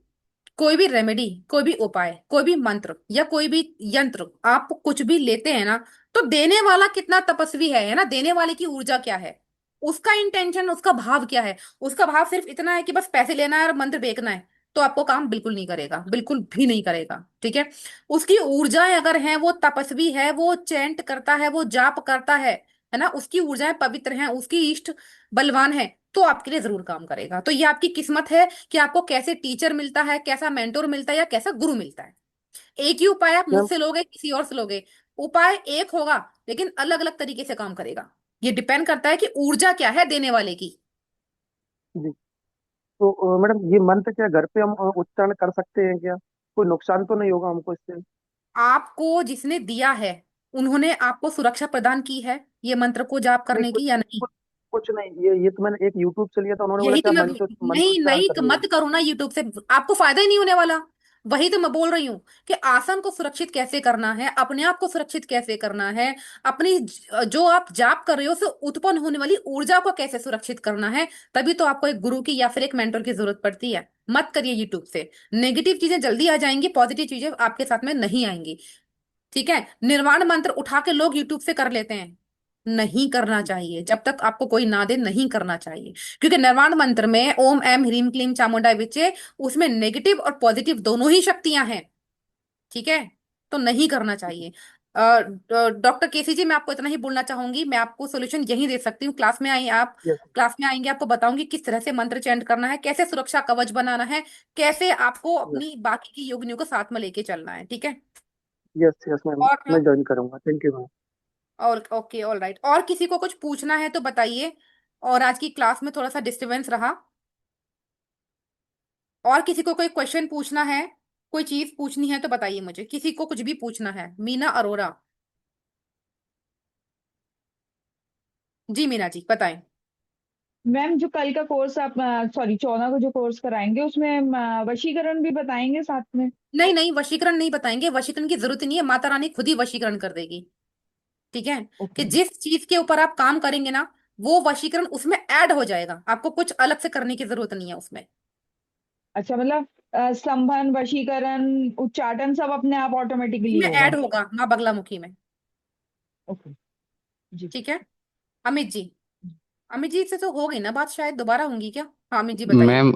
कोई भी रेमेडी, कोई भी उपाय, कोई भी मंत्र या कोई भी यंत्र आप कुछ भी लेते हैं ना, तो देने वाला कितना तपस्वी है ना, देने वाले की ऊर्जा क्या है, उसका इंटेंशन, उसका भाव क्या है। उसका भाव सिर्फ इतना है कि बस पैसे लेना है और मंत्र बेचना है, तो आपको काम बिल्कुल नहीं करेगा, बिल्कुल भी नहीं करेगा। ठीक है। उसकी ऊर्जाएं अगर हैं, वो तपस्वी है, वो चैंट करता है, वो जाप करता है ना, उसकी ऊर्जाएं पवित्र हैं, उसकी इष्ट बलवान है, तो आपके लिए जरूर काम करेगा। तो ये आपकी किस्मत है कि आपको कैसे टीचर मिलता है, कैसा मेंटोर मिलता है, या कैसा गुरु मिलता है। एक ही उपाय आप मैम मुझसे लोगे, किसी और से लोगे, उपाय एक होगा, लेकिन अलग अलग तरीके से काम करेगा। ये डिपेंड करता है कि ऊर्जा क्या है देने वाले की। जी, तो मैडम ये मंत्र क्या घर पे हम उच्चारण कर सकते हैं क्या? कोई नुकसान तो नहीं होगा हमको इससे? आपको जिसने दिया है उन्होंने आपको सुरक्षा प्रदान की है ये मंत्र को जाप नहीं, करने कुछ की या नहीं? कुछ कुछ नहीं, ये तो मैंने एक यूट्यूब से लिया था, उन्होंने बोला यही क्या तो मैं नहीं मंत्रोच्चारण नहीं करिए। मत करो ना यूट्यूब से, आपको फायदा ही नहीं होने वाला। वही तो मैं बोल रही हूँ कि आसन को सुरक्षित कैसे करना है, अपने आप को सुरक्षित कैसे करना है, अपनी जो आप जाप कर रहे हो उससे उत्पन्न होने वाली ऊर्जा को कैसे सुरक्षित करना है। तभी तो आपको एक गुरु की या फिर एक मेंटर की जरूरत पड़ती है। मत करिए यूट्यूब से, नेगेटिव चीजें जल्दी आ जाएंगी, पॉजिटिव चीजें आपके साथ में नहीं आएंगी। ठीक है, निर्वाण मंत्र उठा के लोग यूट्यूब से कर लेते हैं, नहीं करना चाहिए। जब तक आपको कोई ना दे नहीं करना चाहिए, क्योंकि निर्वाण मंत्र में ओम एम ह्रीम क्लीम चामुंडा विचे, उसमें नेगेटिव और पॉजिटिव दोनों ही शक्तियां हैं। ठीक है, तो नहीं करना चाहिए। डॉक्टर केसी जी, मैं आपको इतना ही बोलना चाहूंगी, मैं आपको सोल्यूशन यही दे सकती हूँ। क्लास में आई आप, यस। क्लास में आएंगे आपको बताऊंगी किस तरह से मंत्र चैंट करना है, कैसे सुरक्षा कवच बनाना है, कैसे आपको यस। अपनी बाकी की योगिनियों को साथ में लेके चलना है। ठीक है। यस। यस मैम, और मैं ज्वाइन करूंगा। Thank you ma'am. और ओके, ऑल राइट, और किसी को कुछ पूछना है तो बताइए। और आज की क्लास में थोड़ा सा डिस्टरबेंस रहा, और किसी को कोई क्वेश्चन पूछना है, कोई चीज पूछनी है तो बताइए मुझे, किसी को कुछ भी पूछना है। मीना अरोरा, जी मीना जी बताएं। मैम जो कल का कोर्स आप, सॉरी 14 को जो कोर्स कराएंगे उसमें वशीकरण भी बताएंगे साथ में? नहीं नहीं, वशीकरण नहीं बताएंगे, वशीकरण की जरूरत ही नहीं है, माता रानी खुद ही वशीकरण कर देगी। ठीक है, कि ओके। जिस चीज के ऊपर आप काम करेंगे ना, वो वशीकरण उसमें ऐड हो जाएगा, आपको कुछ अलग से करने की जरूरत नहीं है उसमें। अच्छा, मतलब संबंध, वशीकरण, उच्चाटन सब अपने आप ऑटोमेटिकली उसमें होगा? ऐड होगा माँ बगलामुखी में। ओके जी। ठीक है। अमित जी, अमित जी से तो हो गई ना बात, शायद दोबारा होंगी क्या? हाँ अमित जी बताइए। मैम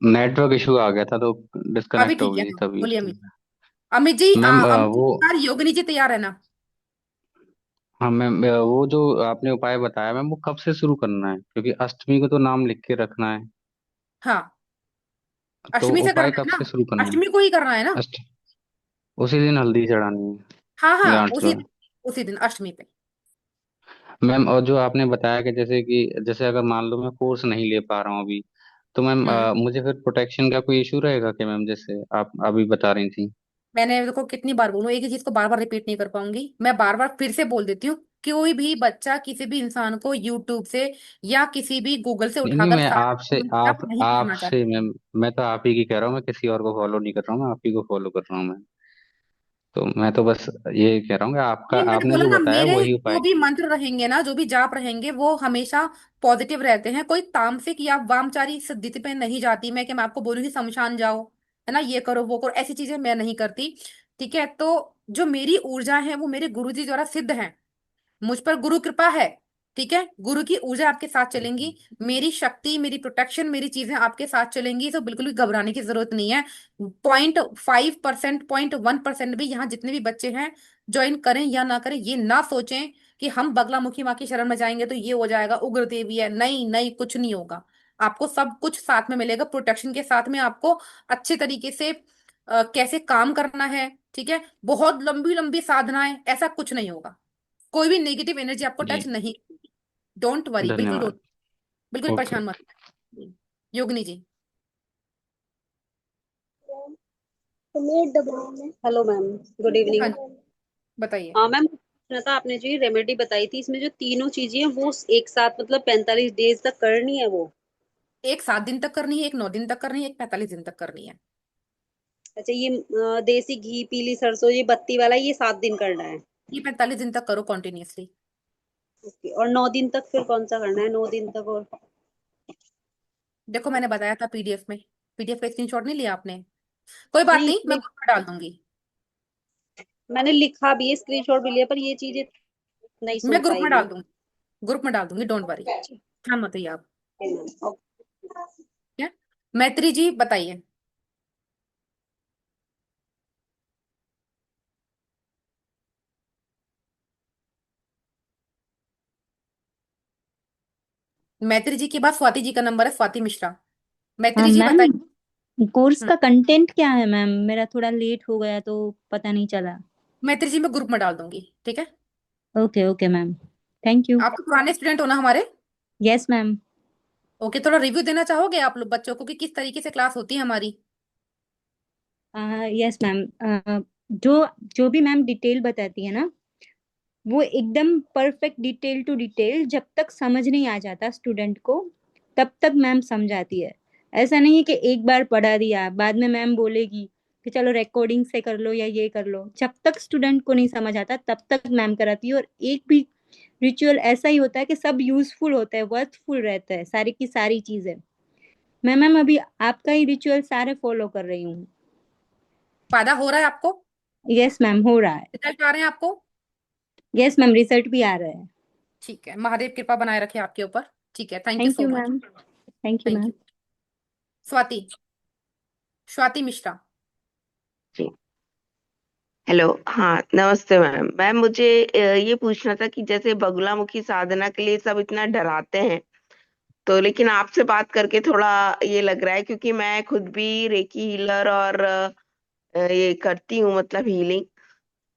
नेटवर्क इशू आ गया था तो अभी डिस्कनेक्ट हो ठीक है, गई हाँ तभी बोलिए उसके अमित। लिए। अमित जी, मैम अमित जी वो तैयार, योगिनी जी तैयार है ना? हाँ मैम वो जो आपने उपाय बताया मैम वो कब से शुरू करना है, क्योंकि अष्टमी को तो नाम लिख के रखना है। हाँ, तो अष्टमी से उपाय करना कब है से ना, शुरू करना है? अष्टमी को ही करना है ना। अष्ट उसी दिन हल्दी चढ़ानी हाँ है हाँ, गांठ उसी पे? दिन, उसी दिन अष्टमी पे। मैम और जो आपने बताया कि जैसे अगर मान लो मैं कोर्स नहीं ले पा रहा हूँ अभी, तो मैम हम्म। मुझे फिर प्रोटेक्शन का कोई इशू रहेगा कि मैम, जैसे आप अभी बता रही थी? मैंने देखो कितनी बार बोलूं, एक ही चीज को बार बार रिपीट नहीं कर पाऊंगी, मैं बार बार फिर से बोल देती हूँ। कोई भी बच्चा किसी भी इंसान को यूट्यूब से या किसी भी गूगल से नहीं नहीं, उठाकर मैं सारा आपसे आप नहीं करना आपसे चाहती। मैम, मैं तो आप ही की कह रहा हूँ, मैं किसी और को फॉलो नहीं कर रहा हूँ, मैं आप ही को फॉलो कर रहा हूँ मैं। तो मैं तो बस ये कह रहा हूँ कि आपका नहीं, मैंने आपने बोला जो ना, बताया मेरे वही जो उपाय। भी मंत्र रहेंगे ना, जो भी जाप रहेंगे, वो हमेशा पॉजिटिव रहते हैं। कोई तामसिक या वामचारी स्थिति पे नहीं जाती मैं, कि मैं आपको बोलूंगी शमशान जाओ, है ना, ये करो वो करो, ऐसी चीजें मैं नहीं करती। ठीक है, तो जो मेरी ऊर्जा है वो मेरे गुरु जी द्वारा सिद्ध है, मुझ पर गुरु कृपा है। ठीक है, गुरु की ऊर्जा आपके साथ चलेंगी, मेरी शक्ति, मेरी प्रोटेक्शन, मेरी चीजें आपके साथ चलेंगी, तो बिल्कुल भी घबराने की जरूरत नहीं है। 0.5%, 0.1% भी यहाँ जितने भी बच्चे हैं ज्वाइन करें या ना करें, ये ना सोचें कि हम बगलामुखी माँ की शरण में जाएंगे तो ये हो जाएगा, उग्र देवी है, नहीं नहीं, कुछ नहीं होगा। आपको सब कुछ साथ में मिलेगा, प्रोटेक्शन के साथ में आपको अच्छे तरीके से कैसे काम करना है। ठीक है, बहुत लंबी लंबी साधनाएं, ऐसा कुछ नहीं होगा, कोई भी नेगेटिव एनर्जी आपको जी टच नहीं। डोंट वरी, बिल्कुल धन्यवाद। डोंट, बिल्कुल ओके परेशान मत ओके। होइए। योगिनी जी, हेलो मैम, गुड हाँ इवनिंग। जी, बताइए। हाँ मैम, पूछना था, आपने जो ये रेमेडी बताई थी इसमें जो तीनों चीजें हैं वो एक साथ मतलब 45 डेज तक करनी है वो? एक 7 दिन तक करनी है, एक 9 दिन तक करनी है, एक 45 दिन तक करनी है। अच्छा, ये देसी घी, पीली सरसों, ये बत्ती वाला, ये 7 दिन करना है? ये 45 दिन तक करो कॉन्टिन्यूअसली। ओके, और 9 दिन तक फिर कौन सा करना है, 9 दिन तक? और देखो मैंने बताया था पीडीएफ में, पीडीएफ का स्क्रीनशॉट नहीं लिया आपने? कोई बात नहीं, नहीं, मैं ग्रुप में डाल दूंगी। मैंने लिखा भी है, स्क्रीनशॉट भी लिया, पर ये चीजें नहीं सुन मैं ग्रुप पाई में मैं। डाल दूंगी, ग्रुप में डाल दूंगी, डोंट वरी, हाँ मत होइए आप। ठीक है मैम, ठीक है, मैत्री जी बताइए। मैत्री जी के बाद स्वाति जी का नंबर है, स्वाति मिश्रा। हाँ मैत्री जी मैम, बताइए। कोर्स हम्म, का कंटेंट क्या है मैम? मेरा थोड़ा लेट हो गया तो पता नहीं चला। मैत्री जी मैं ग्रुप में डाल दूंगी, ठीक है। Okay okay ma'am, thank you. आप तो पुराने स्टूडेंट हो ना हमारे? Yes ma'am. ओके, थोड़ा रिव्यू देना चाहोगे आप लोग बच्चों को कि किस तरीके से क्लास होती है हमारी? Yes ma'am. जो जो भी मैम डिटेल बताती है ना, वो एकदम परफेक्ट डिटेल टू डिटेल, जब तक समझ नहीं आ जाता स्टूडेंट को तब तक मैम समझाती है। ऐसा नहीं है कि एक बार पढ़ा दिया बाद में मैम बोलेगी कि चलो रिकॉर्डिंग से कर लो या ये कर लो। जब तक स्टूडेंट को नहीं समझ आता तब तक मैम कराती है। और एक भी रिचुअल ऐसा ही होता है कि सब यूजफुल होता है, वर्थफुल रहता है, सारी की सारी चीजें। मैं मैम अभी आपका ही रिचुअल सारे फॉलो कर रही हूँ। फायदा हो रहा है आपको? यस मैम, हो रहा है। रिजल्ट आ रहे हैं आपको? यस मैम, रिजल्ट भी आ रहा है। ठीक है, महादेव कृपा बनाए रखे आपके ऊपर। ठीक है, thank you thank so you much. Ma'am. Thank you thank ma'am. You. Swati, Swati Mishra. जी। हेलो। हाँ, नमस्ते मैम। मैम मुझे ये पूछना था कि जैसे बगुलामुखी साधना के लिए सब इतना डराते हैं, तो लेकिन आपसे बात करके थोड़ा ये लग रहा है, क्योंकि मैं खुद भी रेकी हीलर और ये करती हूँ, मतलब हीलिंग।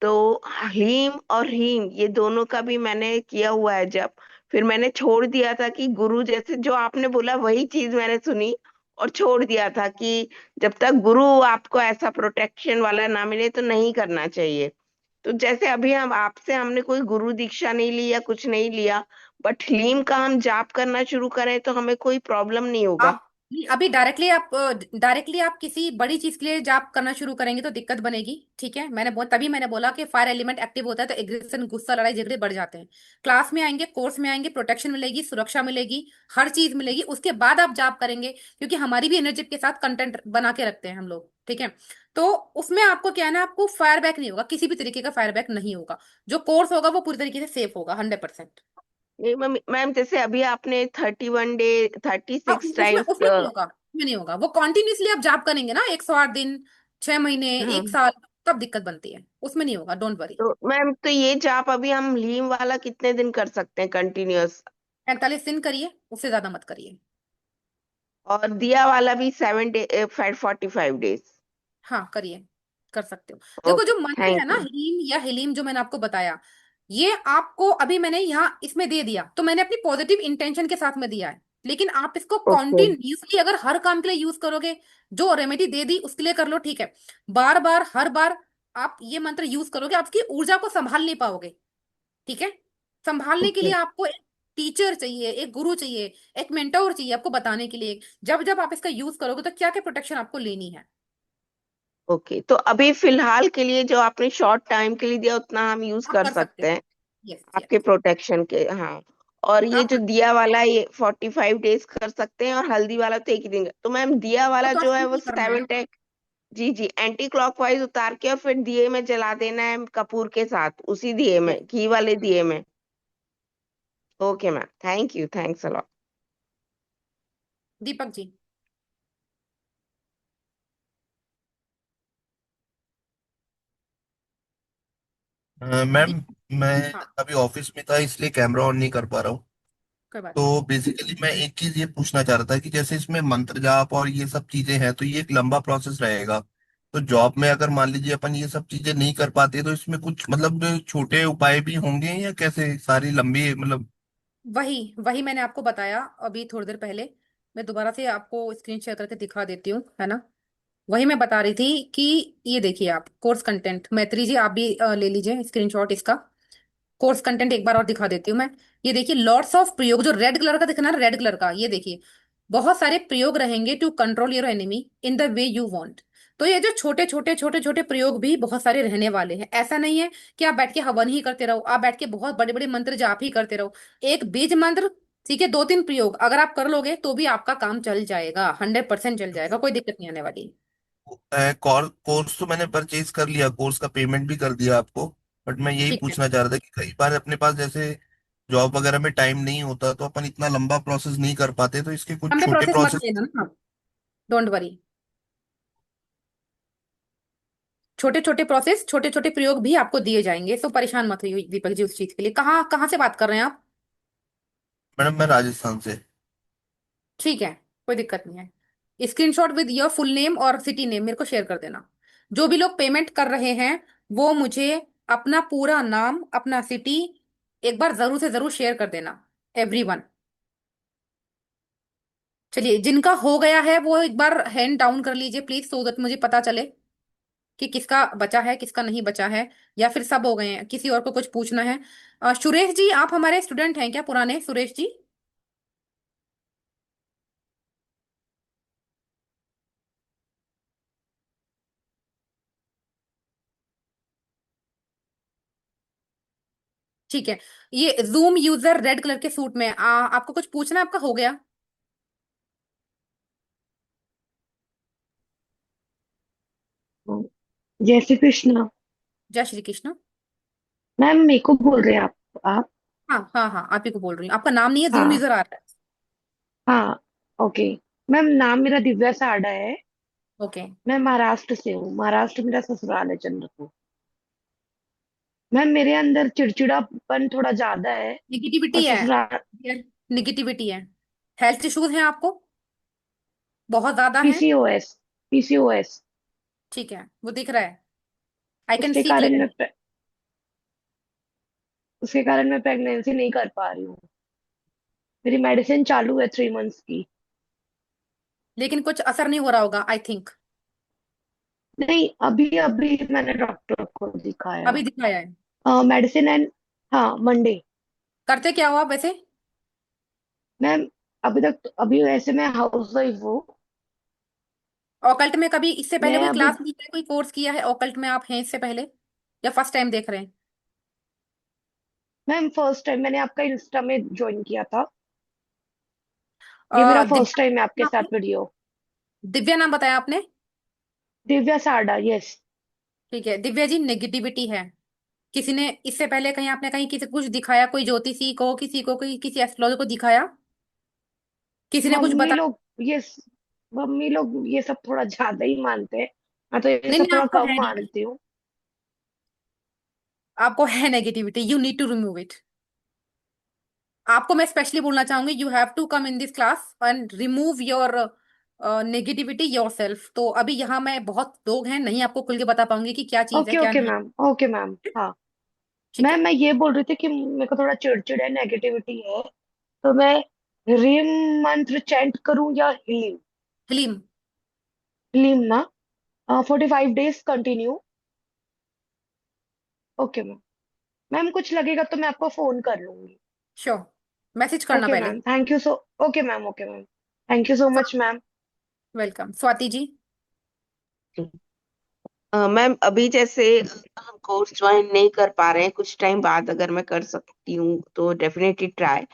तो हलीम और हीम ये दोनों का भी मैंने किया हुआ है। जब फिर मैंने छोड़ दिया था कि गुरु, जैसे जो आपने बोला वही चीज मैंने सुनी और छोड़ दिया था कि जब तक गुरु आपको ऐसा प्रोटेक्शन वाला ना मिले तो नहीं करना चाहिए। तो जैसे अभी हम आपसे हमने कोई गुरु दीक्षा नहीं ली या कुछ नहीं लिया, बट हलीम का हम जाप करना शुरू करें तो हमें कोई प्रॉब्लम नहीं होगा? आप अभी डायरेक्टली आप किसी बड़ी चीज के लिए जाप करना शुरू करेंगे तो दिक्कत बनेगी। ठीक है, तभी मैंने बोला कि फायर एलिमेंट एक्टिव होता है तो एग्रेशन, गुस्सा, लड़ाई झगड़े बढ़ जाते हैं। क्लास में आएंगे, कोर्स में आएंगे, प्रोटेक्शन मिलेगी, सुरक्षा मिलेगी, हर चीज मिलेगी, उसके बाद आप जाप करेंगे। क्योंकि हमारी भी एनर्जी के साथ कंटेंट बना के रखते हैं हम लोग। ठीक है, तो उसमें आपको क्या है ना, आपको फायर बैक नहीं होगा, किसी भी तरीके का फायर बैक नहीं होगा। जो कोर्स होगा वो पूरी तरीके से सेफ होगा, 100%। नहीं मैम, जैसे अभी आपने 31 डे, थर्टी हाँ, सिक्स उसमें टाइम्स उसमें नहीं होगा, उसमें नहीं होगा। वो कॉन्टिन्यूसली आप जॉब करेंगे ना, 108 दिन, 6 महीने, एक हाँ, साल, तब दिक्कत बनती है। उसमें नहीं होगा, डोंट वरी। तो मैम तो ये जाप अभी हम लीम वाला कितने दिन कर सकते हैं कंटिन्यूअस? 45 दिन करिए, उससे ज्यादा मत करिए। और दिया वाला भी 7 डे, 45 डेज? हाँ करिए, कर सकते हो। देखो, ओके, जो मंत्र है थैंक ना, यू। हीम या हिलीम, जो मैंने आपको बताया, ये आपको अभी मैंने यहाँ इसमें दे दिया तो मैंने अपनी पॉजिटिव इंटेंशन के साथ में दिया है। लेकिन आप इसको ओके। कॉन्टिन्यूसली अगर हर काम के लिए यूज करोगे, जो रेमेडी दे दी उसके लिए कर लो, ठीक है। बार बार, हर बार आप ये मंत्र यूज करोगे, आपकी ऊर्जा को संभाल नहीं पाओगे। ठीक है, संभालने के लिए ओके। आपको एक टीचर चाहिए, एक गुरु चाहिए, एक मेंटोर चाहिए आपको बताने के लिए जब जब आप इसका यूज करोगे तो क्या क्या प्रोटेक्शन आपको लेनी है। ओके, तो अभी फिलहाल के लिए जो आपने शॉर्ट टाइम के लिए दिया उतना हम यूज आप कर कर सकते सकते हो। हैं यस आपके यस, प्रोटेक्शन के। हाँ। और ये आप जो कर, दिया वाला, ये 45 डेज कर सकते हैं, और हल्दी वाला तो एक ही दिन। तो मैम दिया वो वाला तो आज जो है वो नहीं करना है ना। 7 डे। जी जी, एंटी क्लॉकवाइज उतार के और फिर दिए में जला देना है कपूर के साथ, उसी दिए में, यस, घी वाले दिए में। Okay ma'am, thank you, thanks a lot. Deepak ji. Ma'am, दी मैं हाँ, अभी ऑफिस में था इसलिए कैमरा ऑन नहीं कर पा रहा हूँ। कोई बात नहीं। तो बेसिकली मैं एक चीज ये पूछना चाह रहा था कि जैसे इसमें मंत्र जाप और ये सब चीजें हैं, तो ये एक लंबा प्रोसेस रहेगा। तो जॉब में अगर मान लीजिए अपन ये सब चीजें नहीं कर पाते, तो इसमें कुछ मतलब छोटे उपाय भी होंगे, या कैसे सारी लंबी मतलब? वही वही मैंने आपको बताया अभी थोड़ी देर पहले। मैं दोबारा से आपको स्क्रीन शेयर करके दिखा देती हूँ, है ना। वही मैं बता रही थी कि ये देखिए, आप कोर्स कंटेंट, मैत्री जी आप भी ले लीजिए स्क्रीनशॉट इसका। कोर्स कंटेंट एक बार और दिखा देती हूँ मैं। ये देखिए, लॉट्स ऑफ प्रयोग, जो रेड कलर का दिखना है, रेड कलर का, ये देखिए, बहुत सारे प्रयोग रहेंगे to control your enemy in the way you want. तो ये जो छोटे छोटे छोटे छोटे प्रयोग भी बहुत सारे रहने वाले हैं। ऐसा नहीं है कि आप बैठ के हवन ही करते रहो, आप बैठ के बहुत बड़े बड़े मंत्र जाप ही करते रहो। एक बीज मंत्र, ठीक है, 2-3 प्रयोग अगर आप कर लोगे तो भी आपका काम चल जाएगा, 100% चल जाएगा, कोई दिक्कत नहीं आने वाली। कोर्स तो मैंने परचेज कर लिया, कोर्स का पेमेंट भी कर दिया आपको। बट मैं यही ठीक है, पूछना चाह रहा था कि कई बार अपने पास जैसे जॉब वगैरह में टाइम नहीं होता, तो अपन इतना लंबा प्रोसेस नहीं कर पाते, तो इसके कुछ लंबे छोटे प्रोसेस मत प्रोसेस? लेना ना, डोंट वरी। छोटे छोटे प्रोसेस, छोटे छोटे प्रयोग भी आपको दिए जाएंगे, तो परेशान मत होइए दीपक जी उस चीज के लिए। कहाँ कहाँ से बात कर रहे हैं आप? मैडम, मैं राजस्थान से। ठीक है, कोई दिक्कत नहीं है। Screenshot with your full name और सिटी नेम मेरे को शेयर कर देना। जो भी लोग पेमेंट कर रहे हैं वो मुझे अपना पूरा नाम, अपना सिटी एक बार जरूर से जरूर शेयर कर देना, एवरीवन। चलिए, जिनका हो गया है वो एक बार हैंड डाउन कर लीजिए प्लीज, सो दैट मुझे पता चले कि किसका बचा है किसका नहीं बचा है, या फिर सब हो गए हैं, किसी और को कुछ पूछना है। सुरेश जी, आप हमारे स्टूडेंट हैं क्या, पुराने सुरेश जी? ठीक है। ये जूम यूजर रेड कलर के सूट में, आपको कुछ पूछना है, आपका हो गया? जय श्री कृष्ण। जय श्री कृष्ण। मैम मेरे को बोल रहे हैं आप? हाँ हाँ हाँ, आप ही को बोल रही हूँ, आपका नाम नहीं है, जूम हाँ यूजर आ रहा हाँ। ओके। मैम नाम मेरा दिव्या साड़ा है। है। ओके। मैं महाराष्ट्र से हूँ, महाराष्ट्र मेरा ससुराल है, चंद्रपुर। मैम मेरे अंदर चिड़चिड़ापन थोड़ा ज्यादा है। और निगेटिविटी है, ससुराल। निगेटिविटी है। हेल्थ इश्यूज हैं आपको, बहुत ज्यादा है? पीसीओएस। पीसीओएस। ठीक है, वो दिख रहा है, आई कैन उसके सी कारण क्लियर। उसके कारण मैं प्रेगनेंसी नहीं कर पा रही हूँ। मेरी मेडिसिन चालू है 3 मंथ्स की। लेकिन कुछ असर नहीं हो रहा होगा, आई थिंक। नहीं, अभी अभी मैंने डॉक्टर को दिखाया। अभी दिखाया है? Medicine and. हाँ, मंडे। करते क्या हो आप वैसे? मैम अभी वैसे मैं हाउस वाइफ हूँ। ऑकल्ट में कभी इससे पहले मैं कोई अभी। क्लास ली है, कोई कोर्स किया है ऑकल्ट में आप हैं इससे पहले, या फर्स्ट टाइम देख रहे हैं? मैम फर्स्ट टाइम मैंने आपका इंस्टा में ज्वाइन किया था। ये मेरा फर्स्ट दिव्या टाइम है आपके आपने, साथ वीडियो। दिव्या नाम बताया आपने? दिव्या साड़ा, यस। ठीक है दिव्या जी, नेगेटिविटी है। किसी ने इससे पहले कहीं, आपने कहीं किसी कुछ दिखाया, कोई ज्योतिषी को, किसी को, कोई किसी एस्ट्रोलॉजर को दिखाया? किसी ने कुछ मम्मी बताया? लोग ये मम्मी लोग ये सब थोड़ा ज्यादा ही मानते हैं। मैं तो ये नहीं सब नहीं, थोड़ा आपको कम है नहीं, मानती हूँ। आपको है negativity, you need to remove it. आपको मैं स्पेशली बोलना चाहूंगी, you have to come in this class and remove your negativity yourself. तो अभी यहाँ मैं, बहुत लोग हैं, नहीं आपको खुल के बता पाऊंगी कि क्या चीज है ओके क्या ओके नहीं मैम, ओके मैम, हाँ। है। ठीक मैम है। मैं ये बोल रही थी कि मेरे को थोड़ा चिड़चिड़ है, नेगेटिविटी है। तो मैं रीम मंत्र चैंट करूं या हीलिंग? हलीम। हीलिंग ना। 45 days continue. Okay ma'am. Ma'am कुछ लगेगा तो मैं आपको फोन कर लूंगी। श्योर, मैसेज करना ओके पहले। Ma'am, thank you so. Okay ma'am, okay ma'am. Thank you so much ma'am. Welcome. Swati ji. Ma'am अभी जैसे हम कोर्स ज्वाइन नहीं कर पा रहे हैं, कुछ टाइम बाद अगर मैं कर सकती हूँ तो डेफिनेटली ट्राई।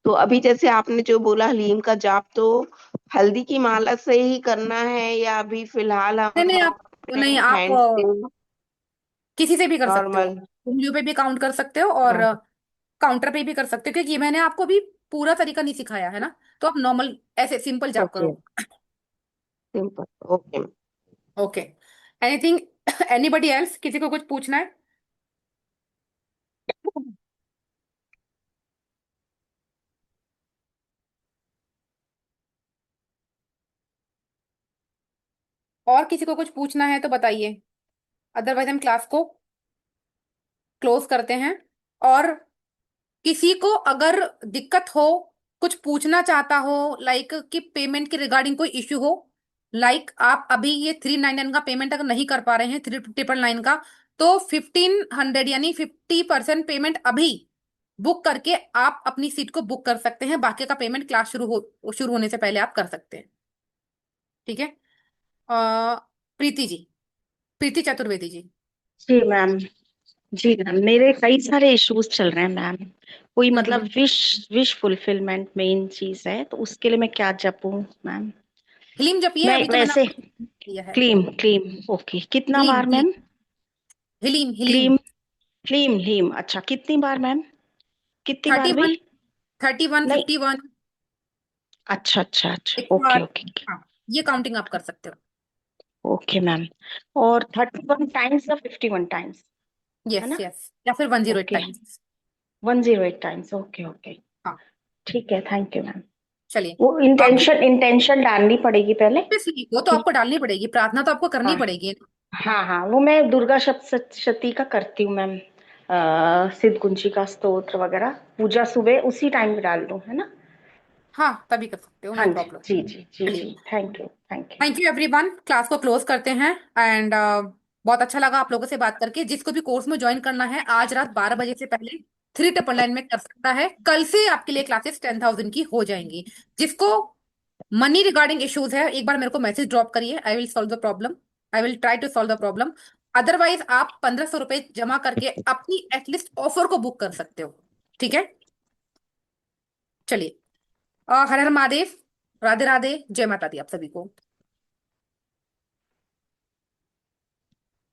तो अभी जैसे आपने जो बोला हलीम का जाप, तो हल्दी की माला से ही करना है या अभी फिलहाल नहीं हम नहीं, आप अपने नहीं, आप हैंड से किसी से भी कर सकते हो, नॉर्मल? उंगलियों पे भी काउंट कर सकते हो, और हाँ। काउंटर पे भी कर सकते हो, क्योंकि ये मैंने आपको भी पूरा तरीका नहीं सिखाया है ना। तो आप नॉर्मल ऐसे सिंपल जाप ओके। करो। Simple. Okay. Okay. Anything, anybody else, किसी को कुछ पूछना है? और किसी को कुछ पूछना है तो बताइए, अदरवाइज हम क्लास को क्लोज करते हैं। और किसी को अगर दिक्कत हो, कुछ पूछना चाहता हो, लाइक कि पेमेंट के रिगार्डिंग कोई इश्यू हो, लाइक आप अभी ये 399 का पेमेंट अगर नहीं कर पा रहे हैं, 3999 का, तो 1500 यानी 50% पेमेंट अभी बुक करके आप अपनी सीट को बुक कर सकते हैं। बाकी का पेमेंट क्लास शुरू होने से पहले आप कर सकते हैं। ठीक है। प्रीति जी, प्रीति चतुर्वेदी जी। जी मैम। जी मैम, मेरे कई सारे इश्यूज चल रहे हैं मैम। कोई मतलब हम्म। विश विश फुलफिलमेंट मेन चीज है, तो उसके लिए मैं क्या जपूं मैम? हिलीम जपिए, मैं अभी तो मैंने वैसे आपको दिया है। क्लीम क्लीम। ओके, कितना हिलीम बार हिलीम, मैम? हिलीम हिलीम। क्लीम क्लीम हीम, अच्छा कितनी बार मैम? कितनी बार 31, भी? 31, नहीं। 51। अच्छा अच्छा अच्छा, ओके 108। ओके। हाँ, ये काउंटिंग आप कर सकते हो। Okay ma'am. और 31 टाइम्स या 51 टाइम्स? है यस ना? यस, या फिर 108 okay. Times. 108 times, okay okay. हाँ। ठीक है, थैंक यू मैम। चलिए। वो आप इंटेंशन इंटेंशन डालनी पड़ेगी पहले? ऑब्वियसली वो तो कि आपको डालनी पड़ेगी, प्रार्थना तो आपको करनी हाँ पड़ेगी। हाँ हाँ, वो मैं दुर्गा सप्तशती का करती हूँ मैम। सिद्ध कुंजी का स्तोत्र वगैरह पूजा सुबह उसी टाइम पे डाल दूं, है ना? हाँ तभी कर सकते हो, नो हाँ जी प्रॉब्लम। जी जी जी चलिए, जी, thank you thank you. Thank you everyone, class को क्लोज करते हैं। एंड बहुत अच्छा लगा आप लोगों से बात करके। जिसको भी कोर्स में ज्वाइन करना है आज रात 12 बजे से पहले 399 में कर सकता है। कल से आपके लिए क्लासेस 10,000 की हो जाएंगी। जिसको मनी रिगार्डिंग इश्यूज है एक बार मेरे को मैसेज ड्रॉप करिए, I will solve the problem, I will try to solve the problem. Otherwise आप 1,500 रुपए जमा करके अपनी एटलीस्ट ऑफर को बुक कर सकते हो। ठीक है, चलिए, हर हर महादेव, राधे राधे, जय माता दी आप सभी को।